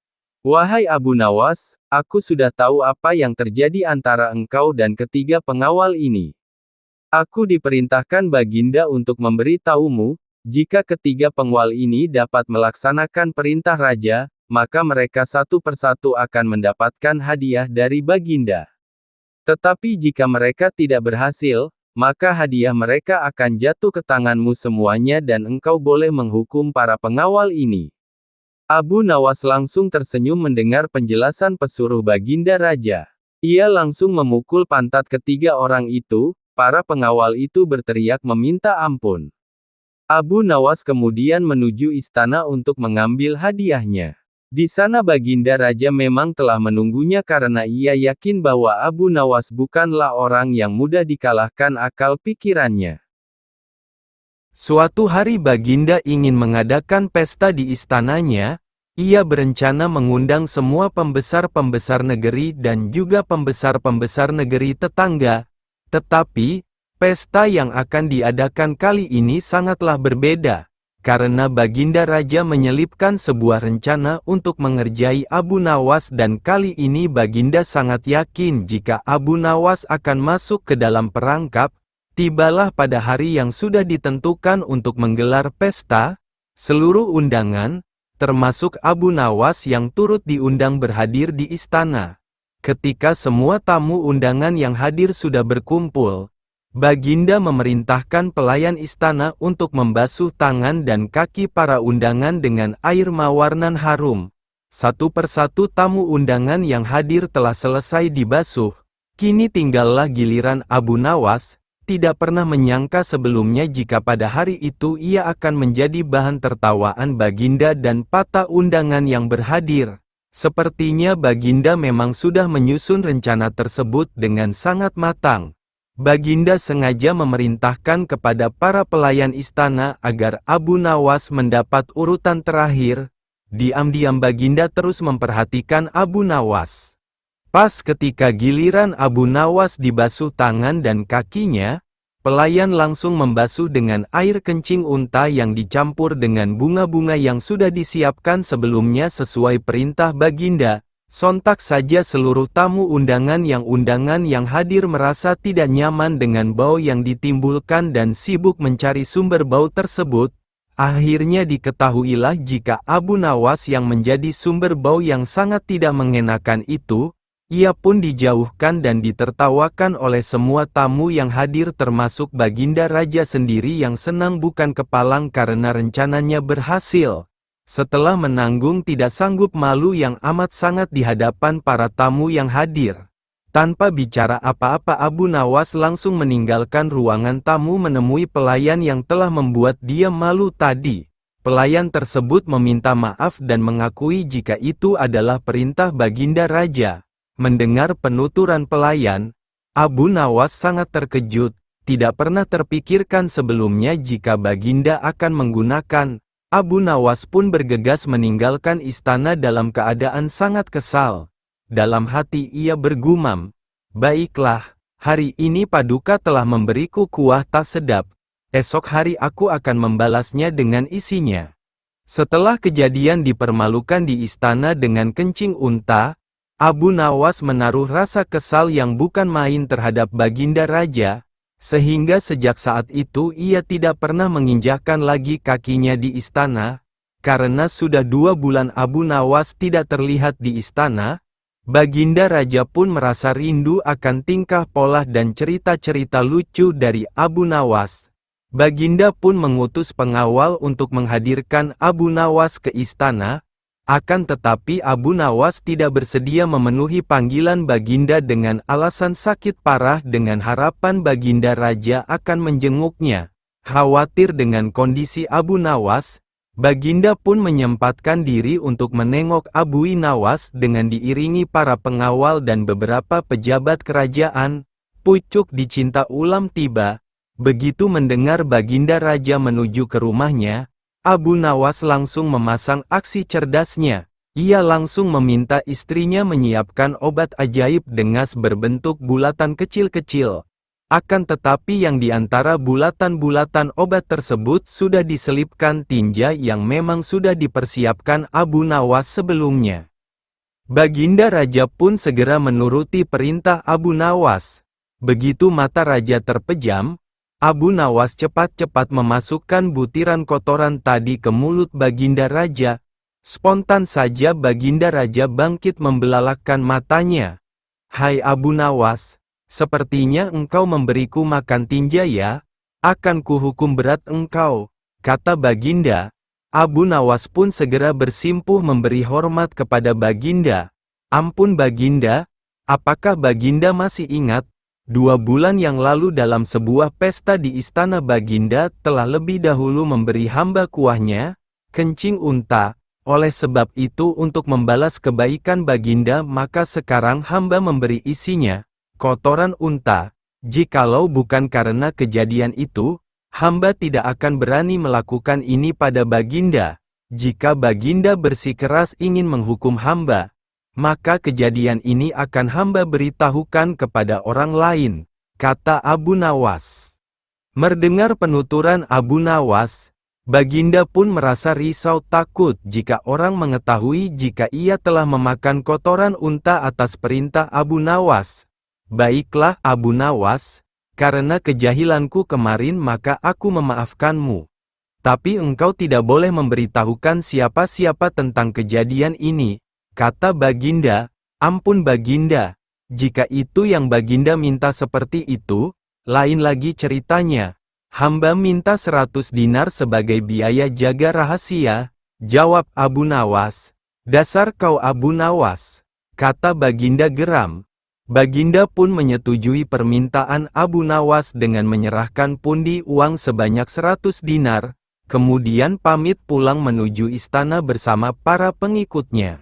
[SPEAKER 1] "Wahai Abu Nawas, aku sudah tahu apa yang terjadi antara engkau dan ketiga pengawal ini. Aku diperintahkan Baginda untuk memberitahumu, jika ketiga pengawal ini dapat melaksanakan perintah Raja, maka mereka satu persatu akan mendapatkan hadiah dari Baginda. Tetapi jika mereka tidak berhasil, maka hadiah mereka akan jatuh ke tanganmu semuanya dan engkau boleh menghukum para pengawal ini." Abu Nawas langsung tersenyum mendengar penjelasan pesuruh Baginda Raja. Ia langsung memukul pantat ketiga orang itu. Para pengawal itu berteriak meminta ampun. Abu Nawas kemudian menuju istana untuk mengambil hadiahnya. Di sana Baginda Raja memang telah menunggunya karena ia yakin bahwa Abu Nawas bukanlah orang yang mudah dikalahkan akal pikirannya. Suatu hari Baginda ingin mengadakan pesta di istananya. Ia berencana mengundang semua pembesar-pembesar negeri dan juga pembesar-pembesar negeri tetangga. Tetapi, pesta yang akan diadakan kali ini sangatlah berbeda, karena Baginda Raja menyelipkan sebuah rencana untuk mengerjai Abu Nawas dan kali ini Baginda sangat yakin jika Abu Nawas akan masuk ke dalam perangkap. Tibalah pada hari yang sudah ditentukan untuk menggelar pesta. Seluruh undangan, termasuk Abu Nawas yang turut diundang berhadir di istana. Ketika semua tamu undangan yang hadir sudah berkumpul, Baginda memerintahkan pelayan istana untuk membasuh tangan dan kaki para undangan dengan air mawar nan harum. Satu persatu tamu undangan yang hadir telah selesai dibasuh. Kini tinggallah giliran Abu Nawas. Tidak pernah menyangka sebelumnya jika pada hari itu ia akan menjadi bahan tertawaan Baginda dan para undangan yang berhadir. Sepertinya Baginda memang sudah menyusun rencana tersebut dengan sangat matang. Baginda sengaja memerintahkan kepada para pelayan istana agar Abu Nawas mendapat urutan terakhir. Diam-diam Baginda terus memperhatikan Abu Nawas. Pas ketika giliran Abu Nawas dibasuh tangan dan kakinya, pelayan langsung membasuh dengan air kencing unta yang dicampur dengan bunga-bunga yang sudah disiapkan sebelumnya sesuai perintah Baginda. Sontak saja seluruh tamu undangan yang hadir merasa tidak nyaman dengan bau yang ditimbulkan dan sibuk mencari sumber bau tersebut. Akhirnya diketahuilah jika Abu Nawas yang menjadi sumber bau yang sangat tidak mengenakan itu. Ia pun dijauhkan dan ditertawakan oleh semua tamu yang hadir termasuk Baginda Raja sendiri yang senang bukan kepalang karena rencananya berhasil. Setelah menanggung tidak sanggup malu yang amat sangat di hadapan para tamu yang hadir. Tanpa bicara apa-apa Abu Nawas langsung meninggalkan ruangan tamu menemui pelayan yang telah membuat dia malu tadi. Pelayan tersebut meminta maaf dan mengakui jika itu adalah perintah Baginda Raja. Mendengar penuturan pelayan, Abu Nawas sangat terkejut, tidak pernah terpikirkan sebelumnya jika Baginda akan menggunakan. Abu Nawas pun bergegas meninggalkan istana dalam keadaan sangat kesal. Dalam hati ia bergumam, "Baiklah, hari ini Paduka telah memberiku kuah tak sedap. Esok hari aku akan membalasnya dengan isinya." Setelah kejadian dipermalukan di istana dengan kencing unta, Abu Nawas menaruh rasa kesal yang bukan main terhadap Baginda Raja, sehingga sejak saat itu ia tidak pernah menginjakkan lagi kakinya di istana. Karena sudah 2 bulan Abu Nawas tidak terlihat di istana, Baginda Raja pun merasa rindu akan tingkah pola dan cerita-cerita lucu dari Abu Nawas. Baginda pun mengutus pengawal untuk menghadirkan Abu Nawas ke istana. Akan tetapi Abu Nawas tidak bersedia memenuhi panggilan Baginda dengan alasan sakit parah dengan harapan Baginda Raja akan menjenguknya. Khawatir dengan kondisi Abu Nawas, Baginda pun menyempatkan diri untuk menengok Abu Nawas dengan diiringi para pengawal dan beberapa pejabat kerajaan. Pucuk dicinta ulam tiba. Begitu mendengar Baginda Raja menuju ke rumahnya, Abu Nawas langsung memasang aksi cerdasnya. Ia langsung meminta istrinya menyiapkan obat ajaib dengas berbentuk bulatan kecil-kecil. Akan tetapi yang di antara bulatan-bulatan obat tersebut sudah diselipkan tinja yang memang sudah dipersiapkan Abu Nawas sebelumnya. Baginda Raja pun segera menuruti perintah Abu Nawas. Begitu mata Raja terpejam, Abu Nawas cepat-cepat memasukkan butiran kotoran tadi ke mulut Baginda Raja. Spontan saja Baginda Raja bangkit membelalakkan matanya. "Hai Abu Nawas, sepertinya engkau memberiku makan tinja ya? Akan kuhukum berat engkau," kata Baginda. Abu Nawas pun segera bersimpuh memberi hormat kepada Baginda. "Ampun Baginda, apakah Baginda masih ingat? 2 bulan yang lalu dalam sebuah pesta di istana Baginda telah lebih dahulu memberi hamba kuahnya, kencing unta. Oleh sebab itu untuk membalas kebaikan Baginda maka sekarang hamba memberi isinya, kotoran unta. Jikalau bukan karena kejadian itu, hamba tidak akan berani melakukan ini pada Baginda. Jika Baginda bersikeras ingin menghukum hamba, maka kejadian ini akan hamba beritahukan kepada orang lain," kata Abu Nawas. Mendengar penuturan Abu Nawas, Baginda pun merasa risau takut jika orang mengetahui jika ia telah memakan kotoran unta atas perintah Abu Nawas. "Baiklah Abu Nawas, karena kejahilanku kemarin maka aku memaafkanmu. Tapi engkau tidak boleh memberitahukan siapa-siapa tentang kejadian ini," kata Baginda. "Ampun Baginda, jika itu yang Baginda minta seperti itu, lain lagi ceritanya. Hamba minta 100 dinar sebagai biaya jaga rahasia," jawab Abu Nawas. "Dasar kau Abu Nawas," kata Baginda geram. Baginda pun menyetujui permintaan Abu Nawas dengan menyerahkan pundi uang sebanyak 100 dinar, kemudian pamit pulang menuju istana bersama para pengikutnya.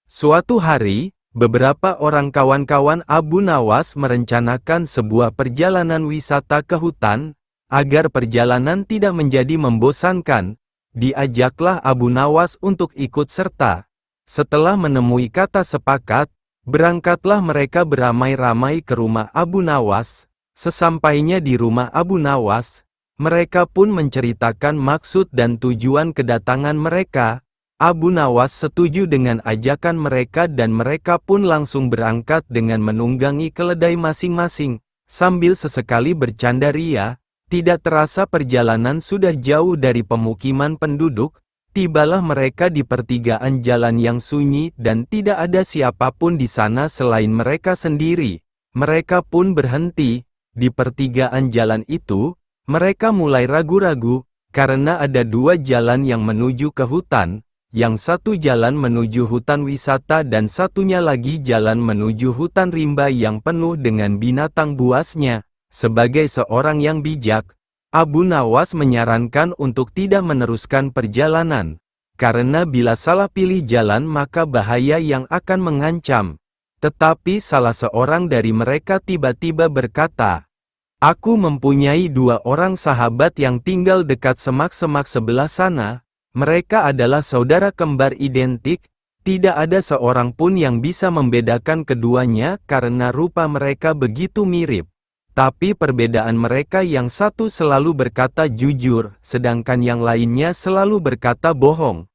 [SPEAKER 1] Suatu hari, beberapa orang kawan-kawan Abu Nawas merencanakan sebuah perjalanan wisata ke hutan. Agar perjalanan tidak menjadi membosankan, diajaklah Abu Nawas untuk ikut serta. Setelah menemui kata sepakat, berangkatlah mereka beramai-ramai ke rumah Abu Nawas. Sesampainya di rumah Abu Nawas, mereka pun menceritakan maksud dan tujuan kedatangan mereka. Abu Nawas setuju dengan ajakan mereka dan mereka pun langsung berangkat dengan menunggangi keledai masing-masing. Sambil sesekali bercanda ria, tidak terasa perjalanan sudah jauh dari pemukiman penduduk. Tibalah mereka di pertigaan jalan yang sunyi dan tidak ada siapapun di sana selain mereka sendiri. Mereka pun berhenti. Di pertigaan jalan itu, mereka mulai ragu-ragu, karena ada 2 jalan yang menuju ke hutan. Yang satu jalan menuju hutan wisata dan satunya lagi jalan menuju hutan rimba yang penuh dengan binatang buasnya. Sebagai seorang yang bijak, Abu Nawas menyarankan untuk tidak meneruskan perjalanan. Karena bila salah pilih jalan maka bahaya yang akan mengancam. Tetapi salah seorang dari mereka tiba-tiba berkata, "Aku mempunyai 2 orang sahabat yang tinggal dekat semak-semak sebelah sana. Mereka adalah saudara kembar identik. Tidak ada seorang pun yang bisa membedakan keduanya karena rupa mereka begitu mirip. Tapi perbedaan mereka, yang satu selalu berkata jujur, sedangkan yang lainnya selalu berkata bohong.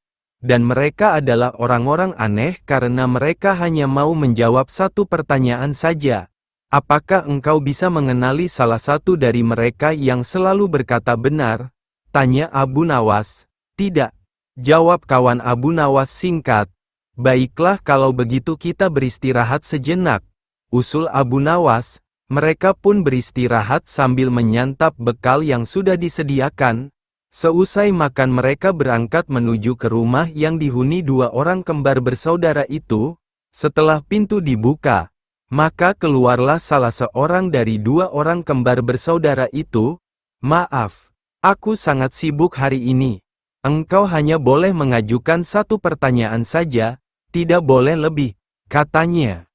[SPEAKER 1] Dan mereka adalah orang-orang aneh karena mereka hanya mau menjawab satu pertanyaan saja. Apakah engkau bisa mengenali salah satu dari mereka yang selalu berkata benar?" tanya Abu Nawas. "Tidak," jawab kawan Abu Nawas singkat. "Baiklah, kalau begitu kita beristirahat sejenak," usul Abu Nawas. Mereka pun beristirahat sambil menyantap bekal yang sudah disediakan. Seusai makan mereka berangkat menuju ke rumah yang dihuni 2 orang kembar bersaudara itu. Setelah pintu dibuka, maka keluarlah salah seorang dari 2 orang kembar bersaudara itu. "Maaf, aku sangat sibuk hari ini. Engkau hanya boleh mengajukan satu pertanyaan saja, tidak boleh lebih," katanya.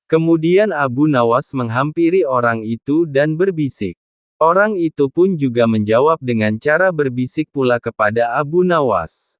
[SPEAKER 1] Kemudian Abu Nawas menghampiri orang itu dan berbisik. Orang itu pun juga menjawab dengan cara berbisik pula kepada Abu Nawas.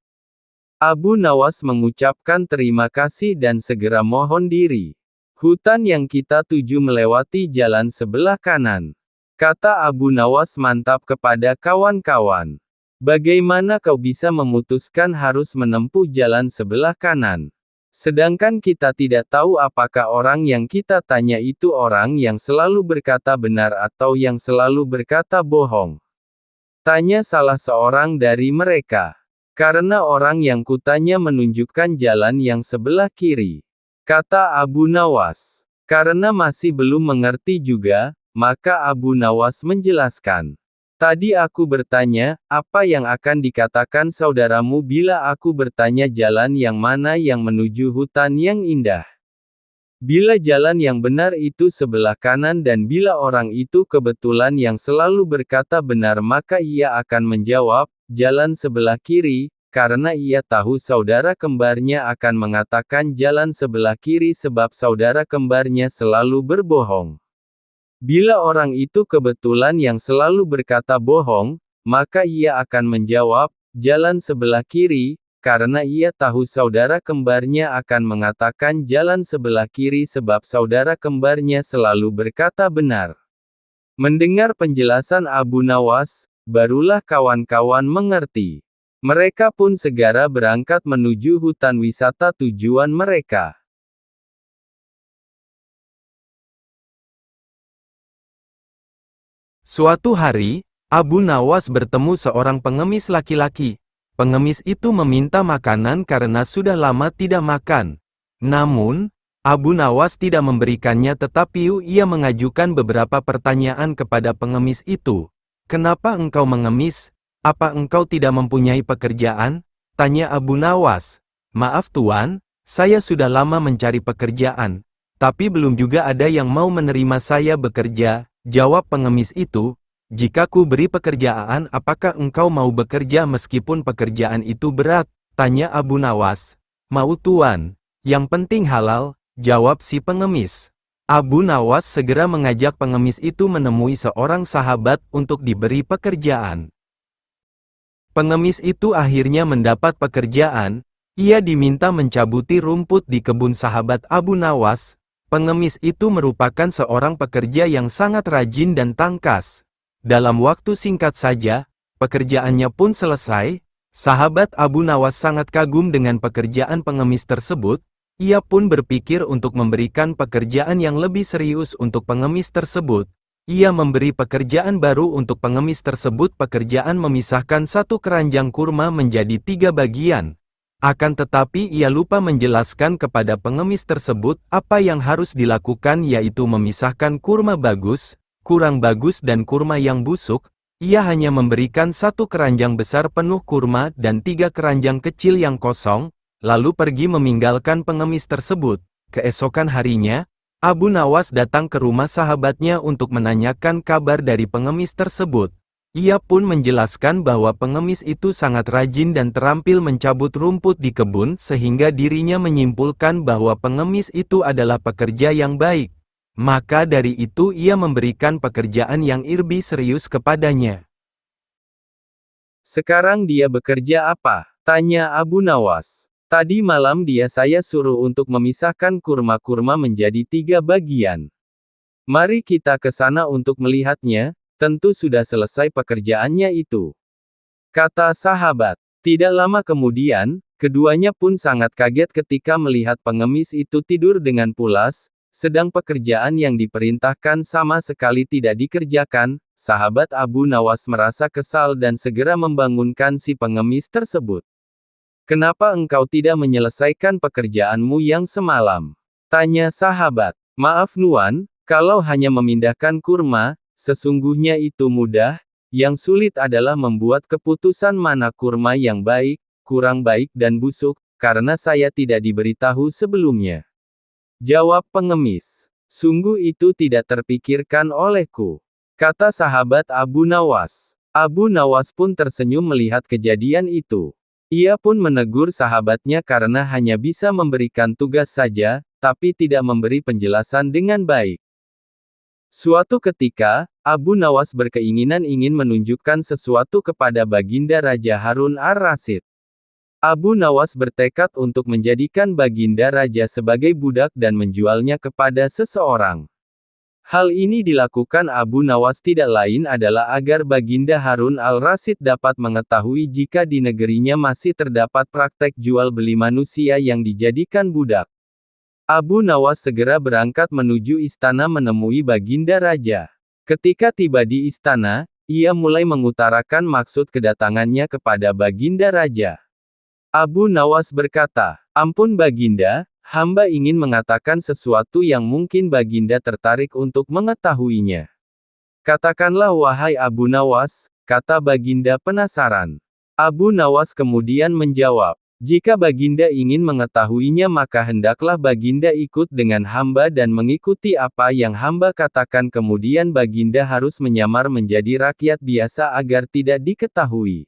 [SPEAKER 1] Abu Nawas mengucapkan terima kasih dan segera mohon diri. "Hutan yang kita tuju melewati jalan sebelah kanan," kata Abu Nawas mantap kepada kawan-kawan. "Bagaimana kau bisa memutuskan harus menempuh jalan sebelah kanan? Sedangkan kita tidak tahu apakah orang yang kita tanya itu orang yang selalu berkata benar atau yang selalu berkata bohong," tanya salah seorang dari mereka. "Karena orang yang kutanya menunjukkan jalan yang sebelah kiri," kata Abu Nawas. Karena masih belum mengerti juga, maka Abu Nawas menjelaskan. "Tadi aku bertanya, apa yang akan dikatakan saudaramu bila aku bertanya jalan yang mana yang menuju hutan yang indah? Bila jalan yang benar itu sebelah kanan dan bila orang itu kebetulan yang selalu berkata benar, maka ia akan menjawab, jalan sebelah kiri, karena ia tahu saudara kembarnya akan mengatakan jalan sebelah kiri sebab saudara kembarnya selalu berbohong. Bila orang itu kebetulan yang selalu berkata bohong, maka ia akan menjawab, jalan sebelah kiri, karena ia tahu saudara kembarnya akan mengatakan jalan sebelah kiri sebab saudara kembarnya selalu berkata benar." Mendengar penjelasan Abu Nawas, barulah kawan-kawan mengerti. Mereka pun segera berangkat menuju hutan wisata tujuan mereka. Suatu hari, Abu Nawas bertemu seorang pengemis laki-laki. Pengemis itu meminta makanan karena sudah lama tidak makan. Namun, Abu Nawas tidak memberikannya, tetapi ia mengajukan beberapa pertanyaan kepada pengemis itu. "Kenapa engkau mengemis? Apa engkau tidak mempunyai pekerjaan?" tanya Abu Nawas. "Maaf Tuan, saya sudah lama mencari pekerjaan, tapi belum juga ada yang mau menerima saya bekerja," jawab pengemis itu. "Jika ku beri pekerjaan, apakah engkau mau bekerja meskipun pekerjaan itu berat?" tanya Abu Nawas. "Mau Tuan, yang penting halal," jawab si pengemis. Abu Nawas segera mengajak pengemis itu menemui seorang sahabat untuk diberi pekerjaan. Pengemis itu akhirnya mendapat pekerjaan. Ia diminta mencabuti rumput di kebun sahabat Abu Nawas. Pengemis itu merupakan seorang pekerja yang sangat rajin dan tangkas. Dalam waktu singkat saja, pekerjaannya pun selesai. Sahabat Abu Nawas sangat kagum dengan pekerjaan pengemis tersebut. Ia pun berpikir untuk memberikan pekerjaan yang lebih serius untuk pengemis tersebut. Ia memberi pekerjaan baru untuk pengemis tersebut, pekerjaan memisahkan satu keranjang kurma menjadi 3 bagian. Akan tetapi ia lupa menjelaskan kepada pengemis tersebut apa yang harus dilakukan, yaitu memisahkan kurma bagus, kurang bagus dan kurma yang busuk. Ia hanya memberikan satu keranjang besar penuh kurma dan 3 keranjang kecil yang kosong, lalu pergi meninggalkan pengemis tersebut. Keesokan harinya, Abu Nawas datang ke rumah sahabatnya untuk menanyakan kabar dari pengemis tersebut. Ia pun menjelaskan bahwa pengemis itu sangat rajin dan terampil mencabut rumput di kebun sehingga dirinya menyimpulkan bahwa pengemis itu adalah pekerja yang baik. Maka dari itu ia memberikan pekerjaan yang lebih serius kepadanya.
[SPEAKER 2] Sekarang dia bekerja apa? Tanya Abu Nawas. Tadi malam saya suruh untuk memisahkan kurma-kurma menjadi 3 bagian. Mari kita ke sana untuk melihatnya. Tentu sudah selesai pekerjaannya itu, kata sahabat. Tidak lama kemudian, keduanya pun sangat kaget ketika melihat pengemis itu tidur dengan pulas, sedang pekerjaan yang diperintahkan sama sekali tidak dikerjakan. Sahabat Abu Nawas merasa kesal dan segera membangunkan si pengemis tersebut. Kenapa engkau tidak menyelesaikan pekerjaanmu yang semalam? Tanya sahabat. Maaf Nuan, kalau hanya memindahkan kurma, sesungguhnya itu mudah, yang sulit adalah membuat keputusan mana kurma yang baik, kurang baik dan busuk, karena saya tidak diberitahu sebelumnya. Jawab pengemis. Sungguh itu tidak terpikirkan olehku, kata sahabat Abu Nawas. Abu Nawas pun tersenyum melihat kejadian itu. Ia pun menegur sahabatnya karena hanya bisa memberikan tugas saja, tapi tidak memberi penjelasan dengan baik. Suatu ketika, Abu Nawas berkeinginan ingin menunjukkan sesuatu kepada Baginda Raja Harun ar-Rasyid. Abu Nawas bertekad untuk menjadikan Baginda Raja sebagai budak dan menjualnya kepada seseorang. Hal ini dilakukan Abu Nawas tidak lain adalah agar Baginda Harun al-Rasyid dapat mengetahui jika di negerinya masih terdapat praktek jual beli manusia yang dijadikan budak. Abu Nawas segera berangkat menuju istana menemui Baginda Raja. Ketika tiba di istana, ia mulai mengutarakan maksud kedatangannya kepada Baginda Raja. Abu Nawas berkata, "Ampun Baginda, hamba ingin mengatakan sesuatu yang mungkin Baginda tertarik untuk mengetahuinya." "Katakanlah wahai Abu Nawas," kata Baginda penasaran. Abu Nawas kemudian menjawab, "Jika Baginda ingin mengetahuinya maka hendaklah Baginda ikut dengan hamba dan mengikuti apa yang hamba katakan kemudian Baginda harus menyamar menjadi rakyat biasa agar tidak diketahui."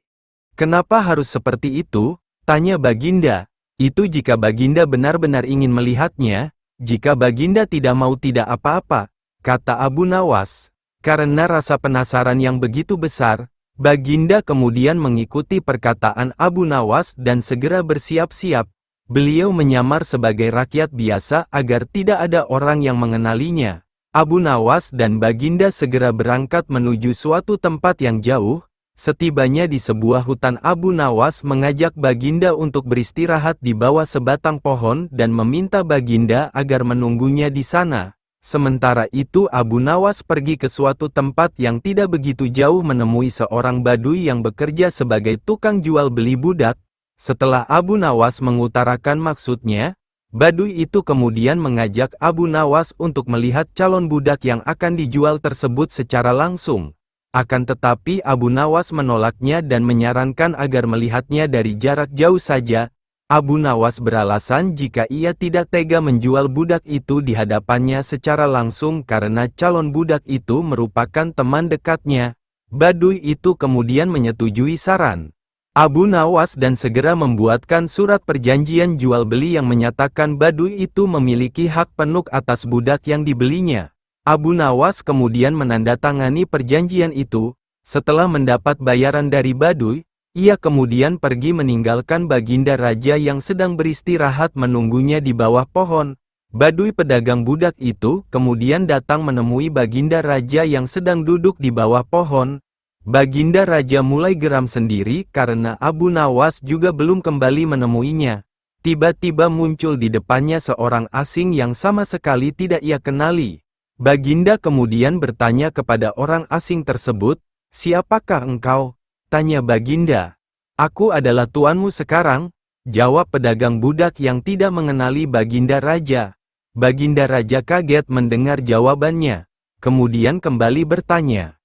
[SPEAKER 1] "Kenapa harus seperti itu?" tanya Baginda. "Itu jika Baginda benar-benar ingin melihatnya, jika Baginda tidak mau tidak apa-apa," kata Abu Nawas. Karena rasa penasaran yang begitu besar, Baginda kemudian mengikuti perkataan Abu Nawas dan segera bersiap-siap. Beliau menyamar sebagai rakyat biasa agar tidak ada orang yang mengenalinya. Abu Nawas dan Baginda segera berangkat menuju suatu tempat yang jauh. Setibanya di sebuah hutan, Abu Nawas mengajak Baginda untuk beristirahat di bawah sebatang pohon dan meminta Baginda agar menunggunya di sana. Sementara itu Abu Nawas pergi ke suatu tempat yang tidak begitu jauh menemui seorang badui yang bekerja sebagai tukang jual beli budak. Setelah Abu Nawas mengutarakan maksudnya, badui itu kemudian mengajak Abu Nawas untuk melihat calon budak yang akan dijual tersebut secara langsung. Akan tetapi Abu Nawas menolaknya dan menyarankan agar melihatnya dari jarak jauh saja. Abu Nawas beralasan jika ia tidak tega menjual budak itu di hadapannya secara langsung karena calon budak itu merupakan teman dekatnya. Badui itu kemudian menyetujui saran Abu Nawas dan segera membuatkan surat perjanjian jual beli yang menyatakan badui itu memiliki hak penuh atas budak yang dibelinya. Abu Nawas kemudian menandatangani perjanjian itu. Setelah mendapat bayaran dari badui, ia kemudian pergi meninggalkan Baginda Raja yang sedang beristirahat menunggunya di bawah pohon. Badui pedagang budak itu kemudian datang menemui Baginda Raja yang sedang duduk di bawah pohon. Baginda Raja mulai geram sendiri karena Abu Nawas juga belum kembali menemuinya. Tiba-tiba muncul di depannya seorang asing yang sama sekali tidak ia kenali. Baginda kemudian bertanya kepada orang asing tersebut, "Siapakah engkau?" tanya Baginda. "Aku adalah tuanmu sekarang," jawab pedagang budak yang tidak mengenali Baginda Raja. Baginda Raja kaget mendengar jawabannya. Kemudian kembali bertanya,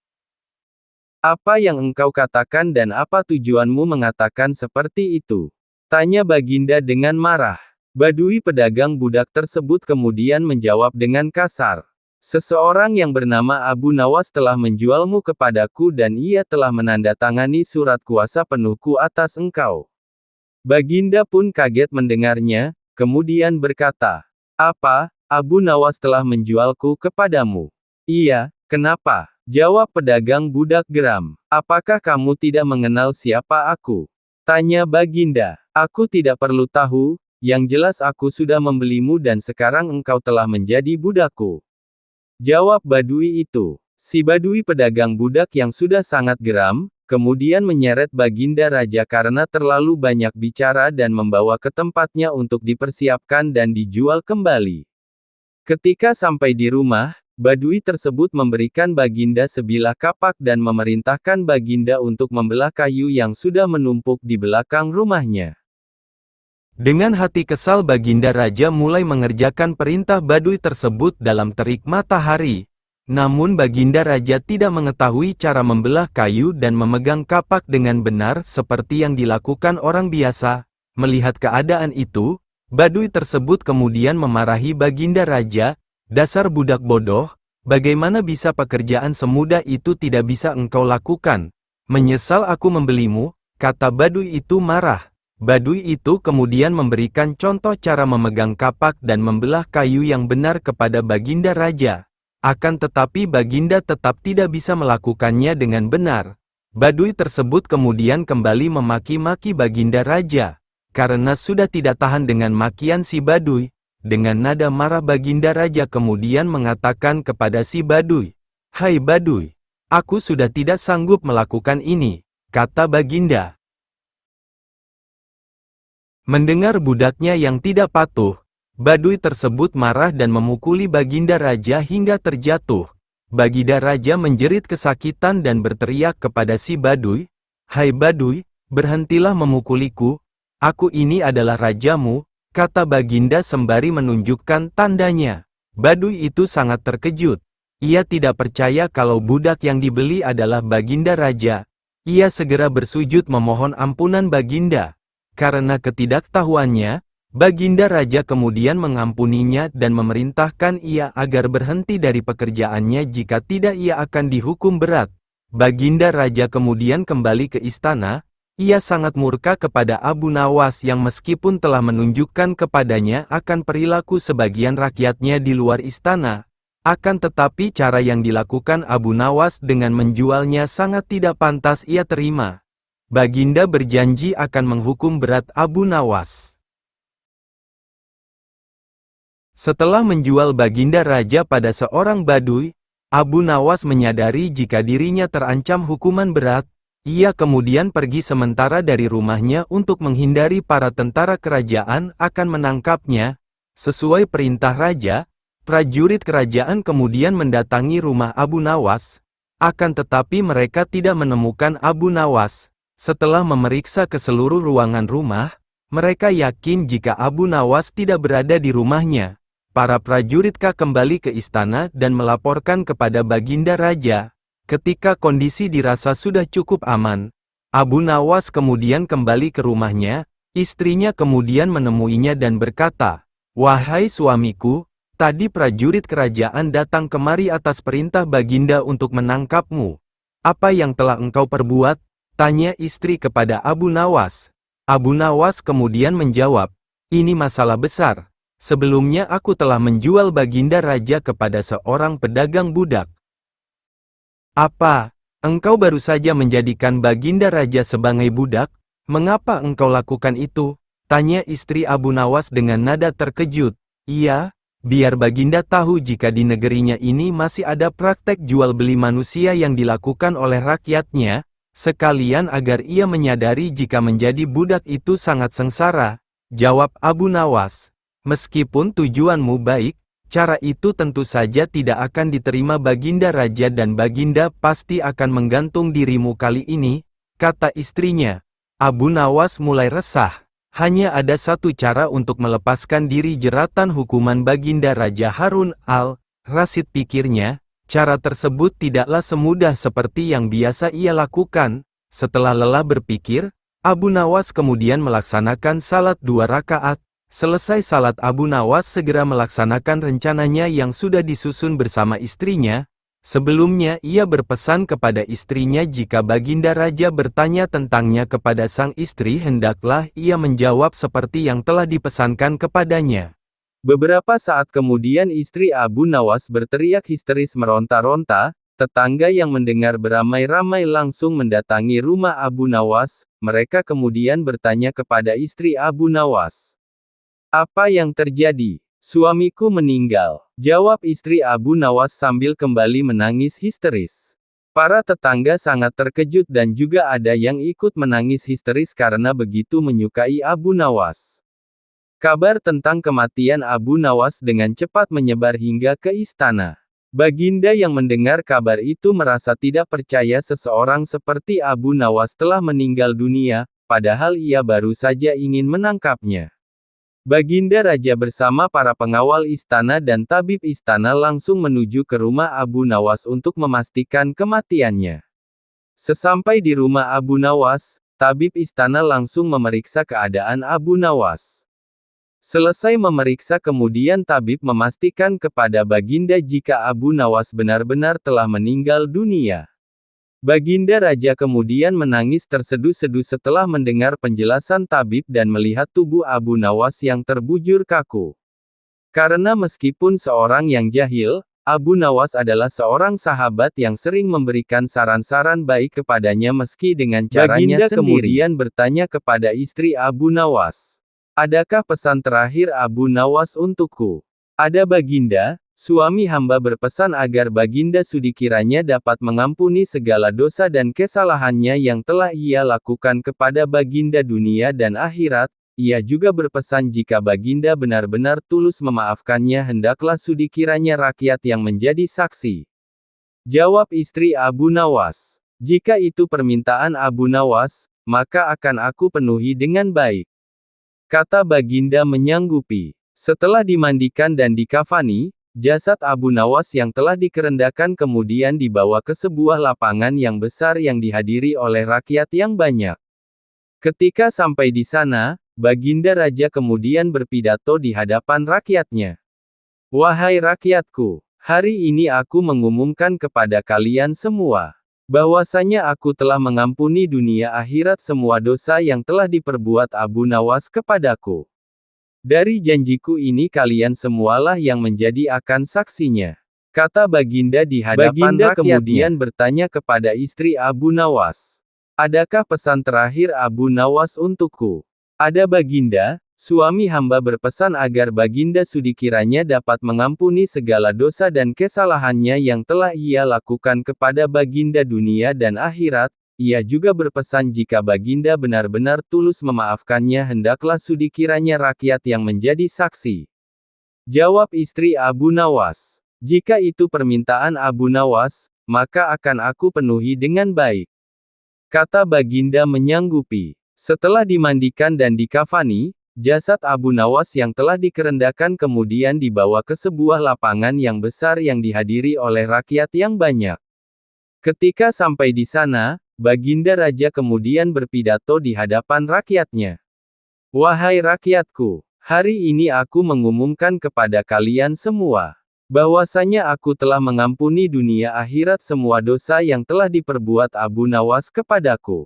[SPEAKER 2] "Apa yang engkau katakan dan apa tujuanmu mengatakan seperti itu?" tanya Baginda dengan marah. Badui pedagang budak tersebut kemudian menjawab dengan kasar, Seseorang yang bernama Abu Nawas telah menjualmu kepadaku dan ia telah menandatangani surat kuasa penuhku atas engkau. Baginda pun kaget mendengarnya, kemudian berkata, "Apa, Abu Nawas telah menjualku kepadamu?" "Iya, kenapa?" jawab pedagang budak geram. "Apakah kamu tidak mengenal siapa aku?" tanya Baginda. "Aku tidak perlu tahu, yang jelas aku sudah membelimu dan sekarang engkau telah menjadi budakku," jawab Badui itu. Si Badui pedagang budak yang sudah sangat geram, kemudian menyeret Baginda Raja karena terlalu banyak bicara dan membawa ke tempatnya untuk dipersiapkan dan dijual kembali. Ketika sampai di rumah, Badui tersebut memberikan Baginda sebilah kapak dan memerintahkan Baginda untuk membelah kayu yang sudah menumpuk di belakang rumahnya.
[SPEAKER 1] Dengan hati kesal Baginda Raja mulai mengerjakan perintah Badui tersebut dalam terik matahari. Namun Baginda Raja tidak mengetahui cara membelah kayu dan memegang kapak dengan benar seperti yang dilakukan orang biasa. Melihat keadaan itu, Badui tersebut kemudian memarahi Baginda Raja, "Dasar budak bodoh, bagaimana bisa pekerjaan semudah itu tidak bisa engkau lakukan? Menyesal aku membelimu," kata Badui itu marah. Badui itu kemudian memberikan contoh cara memegang kapak dan membelah kayu yang benar kepada Baginda Raja. Akan tetapi Baginda tetap tidak bisa melakukannya dengan benar. Badui tersebut kemudian kembali memaki-maki Baginda Raja. Karena sudah tidak tahan dengan makian si Badui, dengan nada marah Baginda Raja kemudian mengatakan kepada si Badui, "Hai Badui, aku sudah tidak sanggup melakukan ini," kata Baginda. Mendengar budaknya yang tidak patuh, Badui tersebut marah dan memukuli Baginda Raja hingga terjatuh. Baginda Raja menjerit kesakitan dan berteriak kepada si Badui, "Hai Badui, berhentilah memukuliku, aku ini adalah rajamu," kata Baginda sembari menunjukkan tandanya. Badui itu sangat terkejut. Ia tidak percaya kalau budak yang dibeli adalah Baginda Raja. Ia segera bersujud memohon ampunan Baginda. Karena ketidaktahuannya, Baginda Raja kemudian mengampuninya dan memerintahkan ia agar berhenti dari pekerjaannya jika tidak ia akan dihukum berat. Baginda Raja kemudian kembali ke istana. Ia sangat murka kepada Abu Nawas yang meskipun telah menunjukkan kepadanya akan perilaku sebagian rakyatnya di luar istana, akan tetapi cara yang dilakukan Abu Nawas dengan menjualnya sangat tidak pantas ia terima. Baginda berjanji akan menghukum berat Abu Nawas. Setelah menjual Baginda Raja pada seorang Badui, Abu Nawas menyadari jika dirinya terancam hukuman berat. Ia kemudian pergi sementara dari rumahnya untuk menghindari para tentara kerajaan akan menangkapnya. Sesuai perintah raja, prajurit kerajaan kemudian mendatangi rumah Abu Nawas. Akan tetapi mereka tidak menemukan Abu Nawas. Setelah memeriksa ke seluruh ruangan rumah, mereka yakin jika Abu Nawas tidak berada di rumahnya. Para prajurit kembali ke istana dan melaporkan kepada Baginda Raja. Ketika kondisi dirasa sudah cukup aman, Abu Nawas kemudian kembali ke rumahnya. Istrinya kemudian menemuinya dan berkata, "Wahai suamiku, tadi prajurit kerajaan datang kemari atas perintah Baginda untuk menangkapmu. Apa yang telah engkau perbuat?" tanya istri kepada Abu Nawas. Abu Nawas kemudian menjawab, "Ini masalah besar. Sebelumnya aku telah menjual Baginda Raja kepada seorang pedagang budak." "Apa? Engkau baru saja menjadikan Baginda Raja sebagai budak? Mengapa engkau lakukan itu?" tanya istri Abu Nawas dengan nada terkejut. "Iya, biar Baginda tahu jika di negerinya ini masih ada praktek jual beli manusia yang dilakukan oleh rakyatnya, sekalian agar ia menyadari jika menjadi budak itu sangat sengsara," jawab Abu Nawas. "Meskipun tujuanmu baik, cara itu tentu saja tidak akan diterima Baginda Raja dan Baginda pasti akan menggantung dirimu kali ini," kata istrinya. Abu Nawas mulai resah. Hanya ada satu cara untuk melepaskan diri jeratan hukuman Baginda Raja Harun al-Rasyid pikirnya. Cara tersebut tidaklah semudah seperti yang biasa ia lakukan. Setelah lelah berpikir, Abu Nawas kemudian melaksanakan salat 2 rakaat. Selesai salat, Abu Nawas segera melaksanakan rencananya yang sudah disusun bersama istrinya. Sebelumnya ia berpesan kepada istrinya jika Baginda Raja bertanya tentangnya kepada sang istri hendaklah ia menjawab seperti yang telah dipesankan kepadanya.
[SPEAKER 2] Beberapa saat kemudian istri Abu Nawas berteriak histeris meronta-ronta. Tetangga yang mendengar beramai-ramai langsung mendatangi rumah Abu Nawas. Mereka kemudian bertanya kepada istri Abu Nawas. "Apa yang terjadi? Suamiku meninggal," jawab istri Abu Nawas sambil kembali menangis histeris. Para tetangga sangat terkejut dan juga ada yang ikut menangis histeris karena begitu menyukai Abu Nawas. Kabar tentang kematian Abu Nawas dengan cepat menyebar hingga ke istana. Baginda yang mendengar kabar itu merasa tidak percaya seseorang seperti Abu Nawas telah meninggal dunia, padahal ia baru saja ingin menangkapnya. Baginda Raja bersama para pengawal istana dan tabib istana langsung menuju ke rumah Abu Nawas untuk memastikan kematiannya. Sesampai di rumah Abu Nawas, tabib istana langsung memeriksa keadaan Abu Nawas. Selesai memeriksa kemudian tabib memastikan kepada Baginda jika Abu Nawas benar-benar telah meninggal dunia. Baginda Raja kemudian menangis terseduh-seduh setelah mendengar penjelasan tabib dan melihat tubuh Abu Nawas yang terbujur kaku. Karena meskipun seorang yang jahil, Abu Nawas adalah seorang sahabat yang sering memberikan saran-saran baik kepadanya meski dengan caranya
[SPEAKER 1] Baginda
[SPEAKER 2] sendiri. Kemudian bertanya kepada istri Abu Nawas. "Adakah pesan terakhir Abu Nawas untukku?" "Ada Baginda, suami hamba berpesan agar Baginda Sudi kiranya dapat mengampuni segala dosa dan kesalahannya yang telah ia lakukan kepada Baginda dunia dan akhirat. Ia juga berpesan jika Baginda benar-benar tulus memaafkannya hendaklah Sudi kiranya rakyat yang menjadi saksi." Jawab istri Abu Nawas. "Jika itu permintaan Abu Nawas, maka akan aku penuhi dengan baik," kata Baginda menyanggupi. Setelah dimandikan dan dikafani, jasad Abu Nawas yang telah dikerendakan kemudian dibawa ke sebuah lapangan yang besar yang dihadiri oleh rakyat yang banyak. Ketika sampai di sana, Baginda Raja kemudian berpidato di hadapan rakyatnya. "Wahai rakyatku, hari ini aku mengumumkan kepada kalian semua, bahwasanya aku telah mengampuni dunia akhirat semua dosa yang telah diperbuat Abu Nawas kepadaku. Dari janjiku ini kalian semualah yang menjadi akan saksinya," kata Baginda di hadapan
[SPEAKER 1] Baginda
[SPEAKER 2] rakyatnya. Kemudian bertanya kepada istri Abu Nawas. "Adakah pesan terakhir Abu Nawas untukku?" "Ada Baginda, suami hamba berpesan agar Baginda Sudi kiranya dapat mengampuni segala dosa dan kesalahannya yang telah ia lakukan kepada Baginda dunia dan akhirat. Ia juga berpesan jika Baginda benar-benar tulus memaafkannya hendaklah Sudi kiranya rakyat yang menjadi saksi." Jawab istri Abu Nawas. "Jika itu permintaan Abu Nawas, maka akan aku penuhi dengan baik," kata Baginda menyanggupi. Setelah dimandikan dan dikafani, jasad Abu Nawas yang telah dikerendakan kemudian dibawa ke sebuah lapangan yang besar yang dihadiri oleh rakyat yang banyak. Ketika sampai di sana, Baginda Raja kemudian berpidato di hadapan rakyatnya. "Wahai rakyatku, hari ini aku mengumumkan kepada kalian semua, bahwasanya aku telah mengampuni dunia akhirat semua dosa yang telah diperbuat Abu Nawas kepadaku.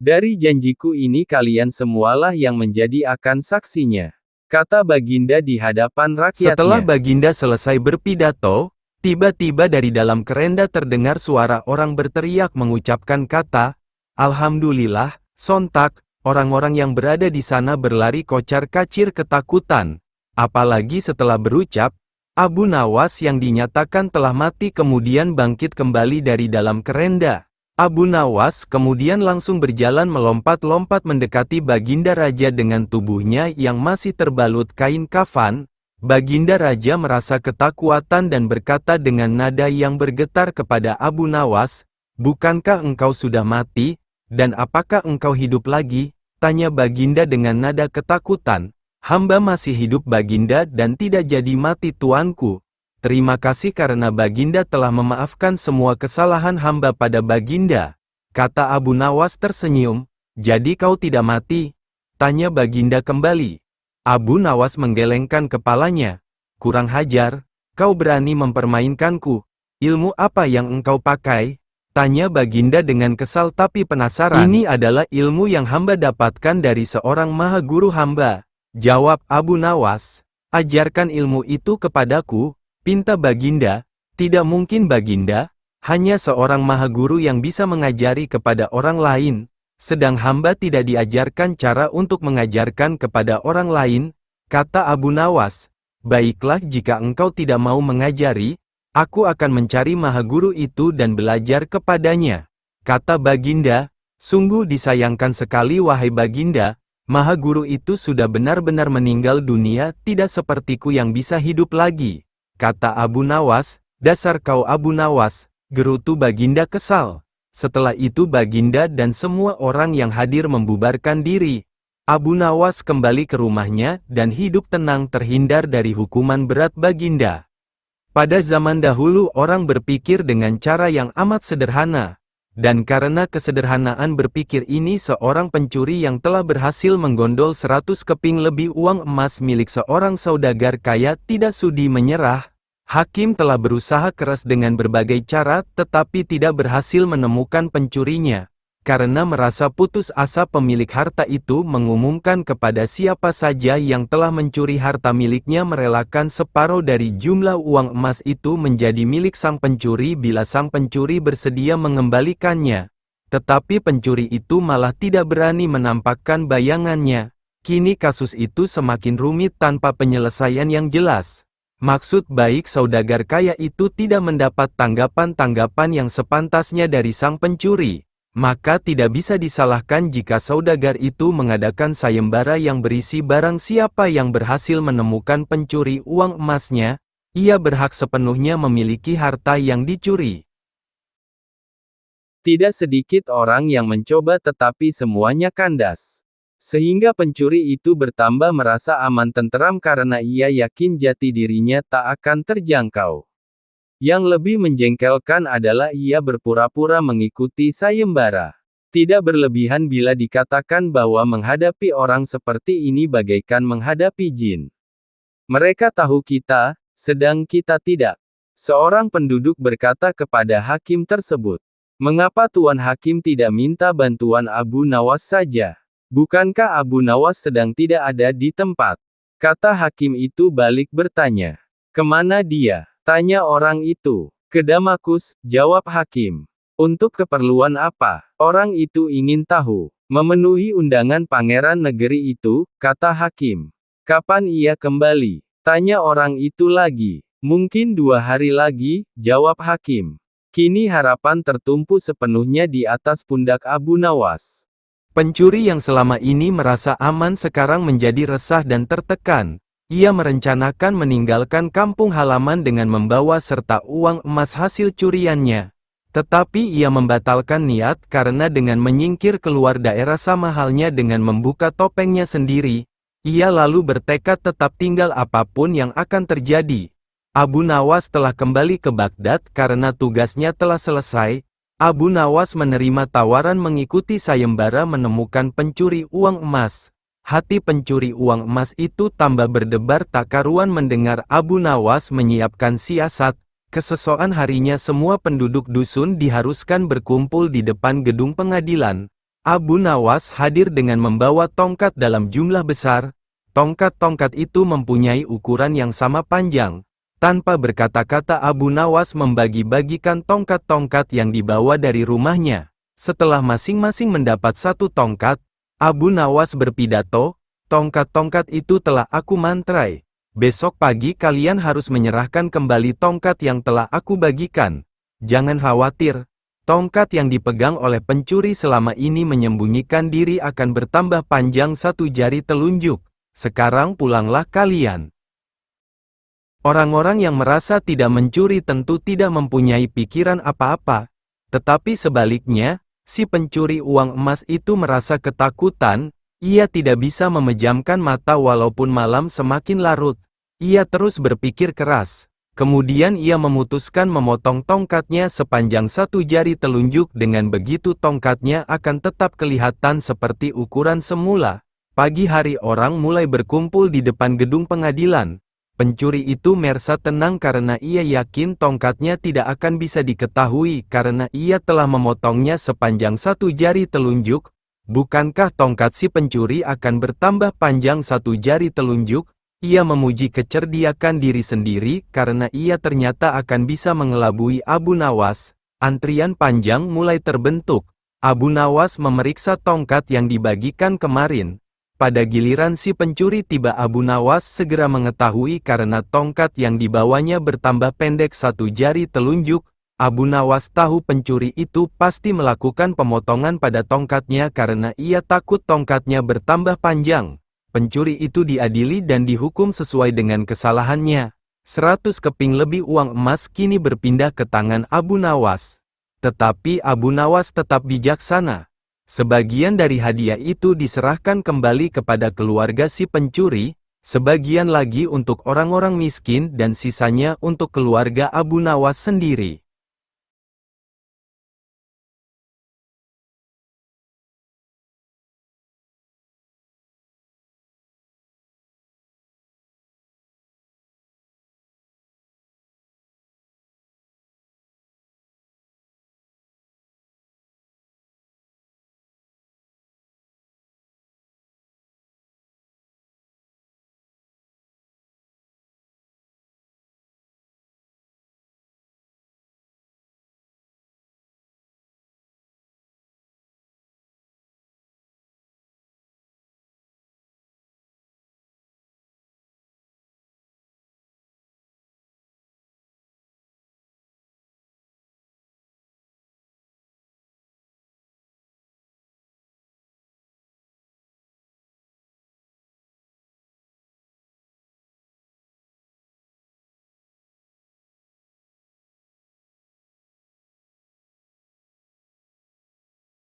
[SPEAKER 2] Dari janjiku ini kalian semualah yang menjadi akan saksinya," kata Baginda di hadapan rakyatnya.
[SPEAKER 1] Setelah Baginda selesai berpidato, tiba-tiba dari dalam kerenda terdengar suara orang berteriak mengucapkan kata, "Alhamdulillah." Sontak, orang-orang yang berada di sana berlari kocar-kacir ketakutan. Apalagi setelah berucap, Abu Nawas yang dinyatakan telah mati kemudian bangkit kembali dari dalam kerenda. Abu Nawas kemudian langsung berjalan melompat-lompat mendekati Baginda Raja dengan tubuhnya yang masih terbalut kain kafan. Baginda Raja merasa ketakutan dan berkata dengan nada yang bergetar kepada Abu Nawas, "Bukankah engkau sudah mati, dan apakah engkau hidup lagi?" tanya Baginda dengan nada ketakutan. "Hamba masih hidup Baginda dan tidak jadi mati tuanku. Terima kasih karena Baginda telah memaafkan semua kesalahan hamba pada Baginda," kata Abu Nawas tersenyum. "Jadi kau tidak mati?" tanya Baginda kembali. Abu Nawas menggelengkan kepalanya. Kurang hajar, kau berani mempermainkanku. Ilmu apa yang engkau pakai? Tanya Baginda dengan kesal tapi penasaran. Ini adalah ilmu yang hamba dapatkan dari seorang maha guru hamba. Jawab Abu Nawas. Ajarkan ilmu itu kepadaku, pinta Baginda. Tidak mungkin Baginda, hanya seorang maha guru yang bisa mengajari kepada orang lain. Sedang hamba tidak diajarkan cara untuk mengajarkan kepada orang lain, kata Abu Nawas. Baiklah jika engkau tidak mau mengajari, aku akan mencari maha guru itu dan belajar kepadanya. Kata Baginda, sungguh disayangkan sekali wahai Baginda, maha guru itu sudah benar-benar meninggal dunia, tidak sepertiku yang bisa hidup lagi. Kata Abu Nawas, dasar kau Abu Nawas, gerutu Baginda kesal. Setelah itu Baginda dan semua orang yang hadir membubarkan diri. Abu Nawas kembali ke rumahnya dan hidup tenang terhindar dari hukuman berat Baginda. Pada zaman dahulu orang berpikir dengan cara yang amat sederhana. Dan karena kesederhanaan berpikir ini seorang pencuri yang telah berhasil menggondol 100 keping lebih uang emas milik seorang saudagar kaya tidak sudi menyerah. Hakim telah berusaha keras dengan berbagai cara tetapi tidak berhasil menemukan pencurinya. Karena merasa putus asa pemilik harta itu mengumumkan kepada siapa saja yang telah mencuri harta miliknya merelakan separuh dari jumlah uang emas itu menjadi milik sang pencuri bila sang pencuri bersedia mengembalikannya. Tetapi pencuri itu malah tidak berani menampakkan bayangannya. Kini kasus itu semakin rumit tanpa penyelesaian yang jelas. Maksud baik saudagar kaya itu tidak mendapat tanggapan-tanggapan yang sepantasnya dari sang pencuri. Maka tidak bisa disalahkan jika saudagar itu mengadakan sayembara yang berisi barang siapa yang berhasil menemukan pencuri uang emasnya, ia berhak sepenuhnya memiliki harta yang dicuri.
[SPEAKER 2] Tidak sedikit orang yang mencoba tetapi semuanya kandas. Sehingga pencuri itu bertambah merasa aman tenteram karena ia yakin jati dirinya tak akan terjangkau. Yang lebih menjengkelkan adalah ia berpura-pura mengikuti sayembara. Tidak berlebihan bila dikatakan bahwa menghadapi orang seperti ini bagaikan menghadapi jin. Mereka tahu kita, sedang kita tidak. Seorang penduduk berkata kepada hakim tersebut, "Mengapa Tuan Hakim tidak minta bantuan Abu Nawas saja? Bukankah Abu Nawas sedang tidak ada di tempat?" Kata hakim itu balik bertanya. "Kemana dia?" Tanya orang itu. "Ke Damaskus," jawab hakim. "Untuk keperluan apa?" Orang itu ingin tahu. "Memenuhi undangan pangeran negeri itu," kata hakim. "Kapan ia kembali?" Tanya orang itu lagi. "Mungkin 2 hari lagi," jawab hakim. Kini harapan tertumpu sepenuhnya di atas pundak Abu Nawas.
[SPEAKER 1] Pencuri yang selama ini merasa aman sekarang menjadi resah dan tertekan. Ia merencanakan meninggalkan kampung halaman dengan membawa serta uang emas hasil curiannya. Tetapi ia membatalkan niat karena dengan menyingkir keluar daerah sama halnya dengan membuka topengnya sendiri. Ia lalu bertekad tetap tinggal apapun yang akan terjadi. Abu Nawas telah kembali ke Baghdad karena tugasnya telah selesai. Abu Nawas menerima tawaran mengikuti sayembara menemukan pencuri uang emas. Hati pencuri uang emas itu tambah berdebar tak karuan mendengar Abu Nawas menyiapkan siasat. Keesokan harinya semua penduduk dusun diharuskan berkumpul di depan gedung pengadilan. Abu Nawas hadir dengan membawa tongkat dalam jumlah besar. Tongkat-tongkat itu mempunyai ukuran yang sama panjang. Tanpa berkata-kata Abu Nawas membagi-bagikan tongkat-tongkat yang dibawa dari rumahnya. Setelah masing-masing mendapat 1 tongkat, Abu Nawas berpidato, "Tongkat-tongkat itu telah aku mantrai. Besok pagi kalian harus menyerahkan kembali tongkat yang telah aku bagikan. Jangan khawatir, tongkat yang dipegang oleh pencuri selama ini menyembunyikan diri akan bertambah panjang 1 jari telunjuk. Sekarang pulanglah kalian." Orang-orang yang merasa tidak mencuri tentu tidak mempunyai pikiran apa-apa. Tetapi sebaliknya, si pencuri uang emas itu merasa ketakutan. Ia tidak bisa memejamkan mata walaupun malam semakin larut. Ia terus berpikir keras. Kemudian ia memutuskan memotong tongkatnya sepanjang 1 jari telunjuk. Dengan begitu tongkatnya akan tetap kelihatan seperti ukuran semula. Pagi hari orang mulai berkumpul di depan gedung pengadilan. Pencuri itu merasa tenang karena ia yakin tongkatnya tidak akan bisa diketahui karena ia telah memotongnya sepanjang 1 jari telunjuk. Bukankah tongkat si pencuri akan bertambah panjang 1 jari telunjuk? Ia memuji kecerdikan diri sendiri karena ia ternyata akan bisa mengelabui Abu Nawas. Antrian panjang mulai terbentuk. Abu Nawas memeriksa tongkat yang dibagikan kemarin. Pada giliran si pencuri tiba, Abu Nawas segera mengetahui karena tongkat yang dibawanya bertambah pendek 1 jari telunjuk. Abu Nawas tahu pencuri itu pasti melakukan pemotongan pada tongkatnya karena ia takut tongkatnya bertambah panjang. Pencuri itu diadili dan dihukum sesuai dengan kesalahannya. 100 keping lebih uang emas kini berpindah ke tangan Abu Nawas. Tetapi Abu Nawas tetap bijaksana. Sebagian dari hadiah itu diserahkan kembali kepada keluarga si pencuri, sebagian lagi untuk orang-orang miskin dan sisanya untuk keluarga Abu Nawas sendiri.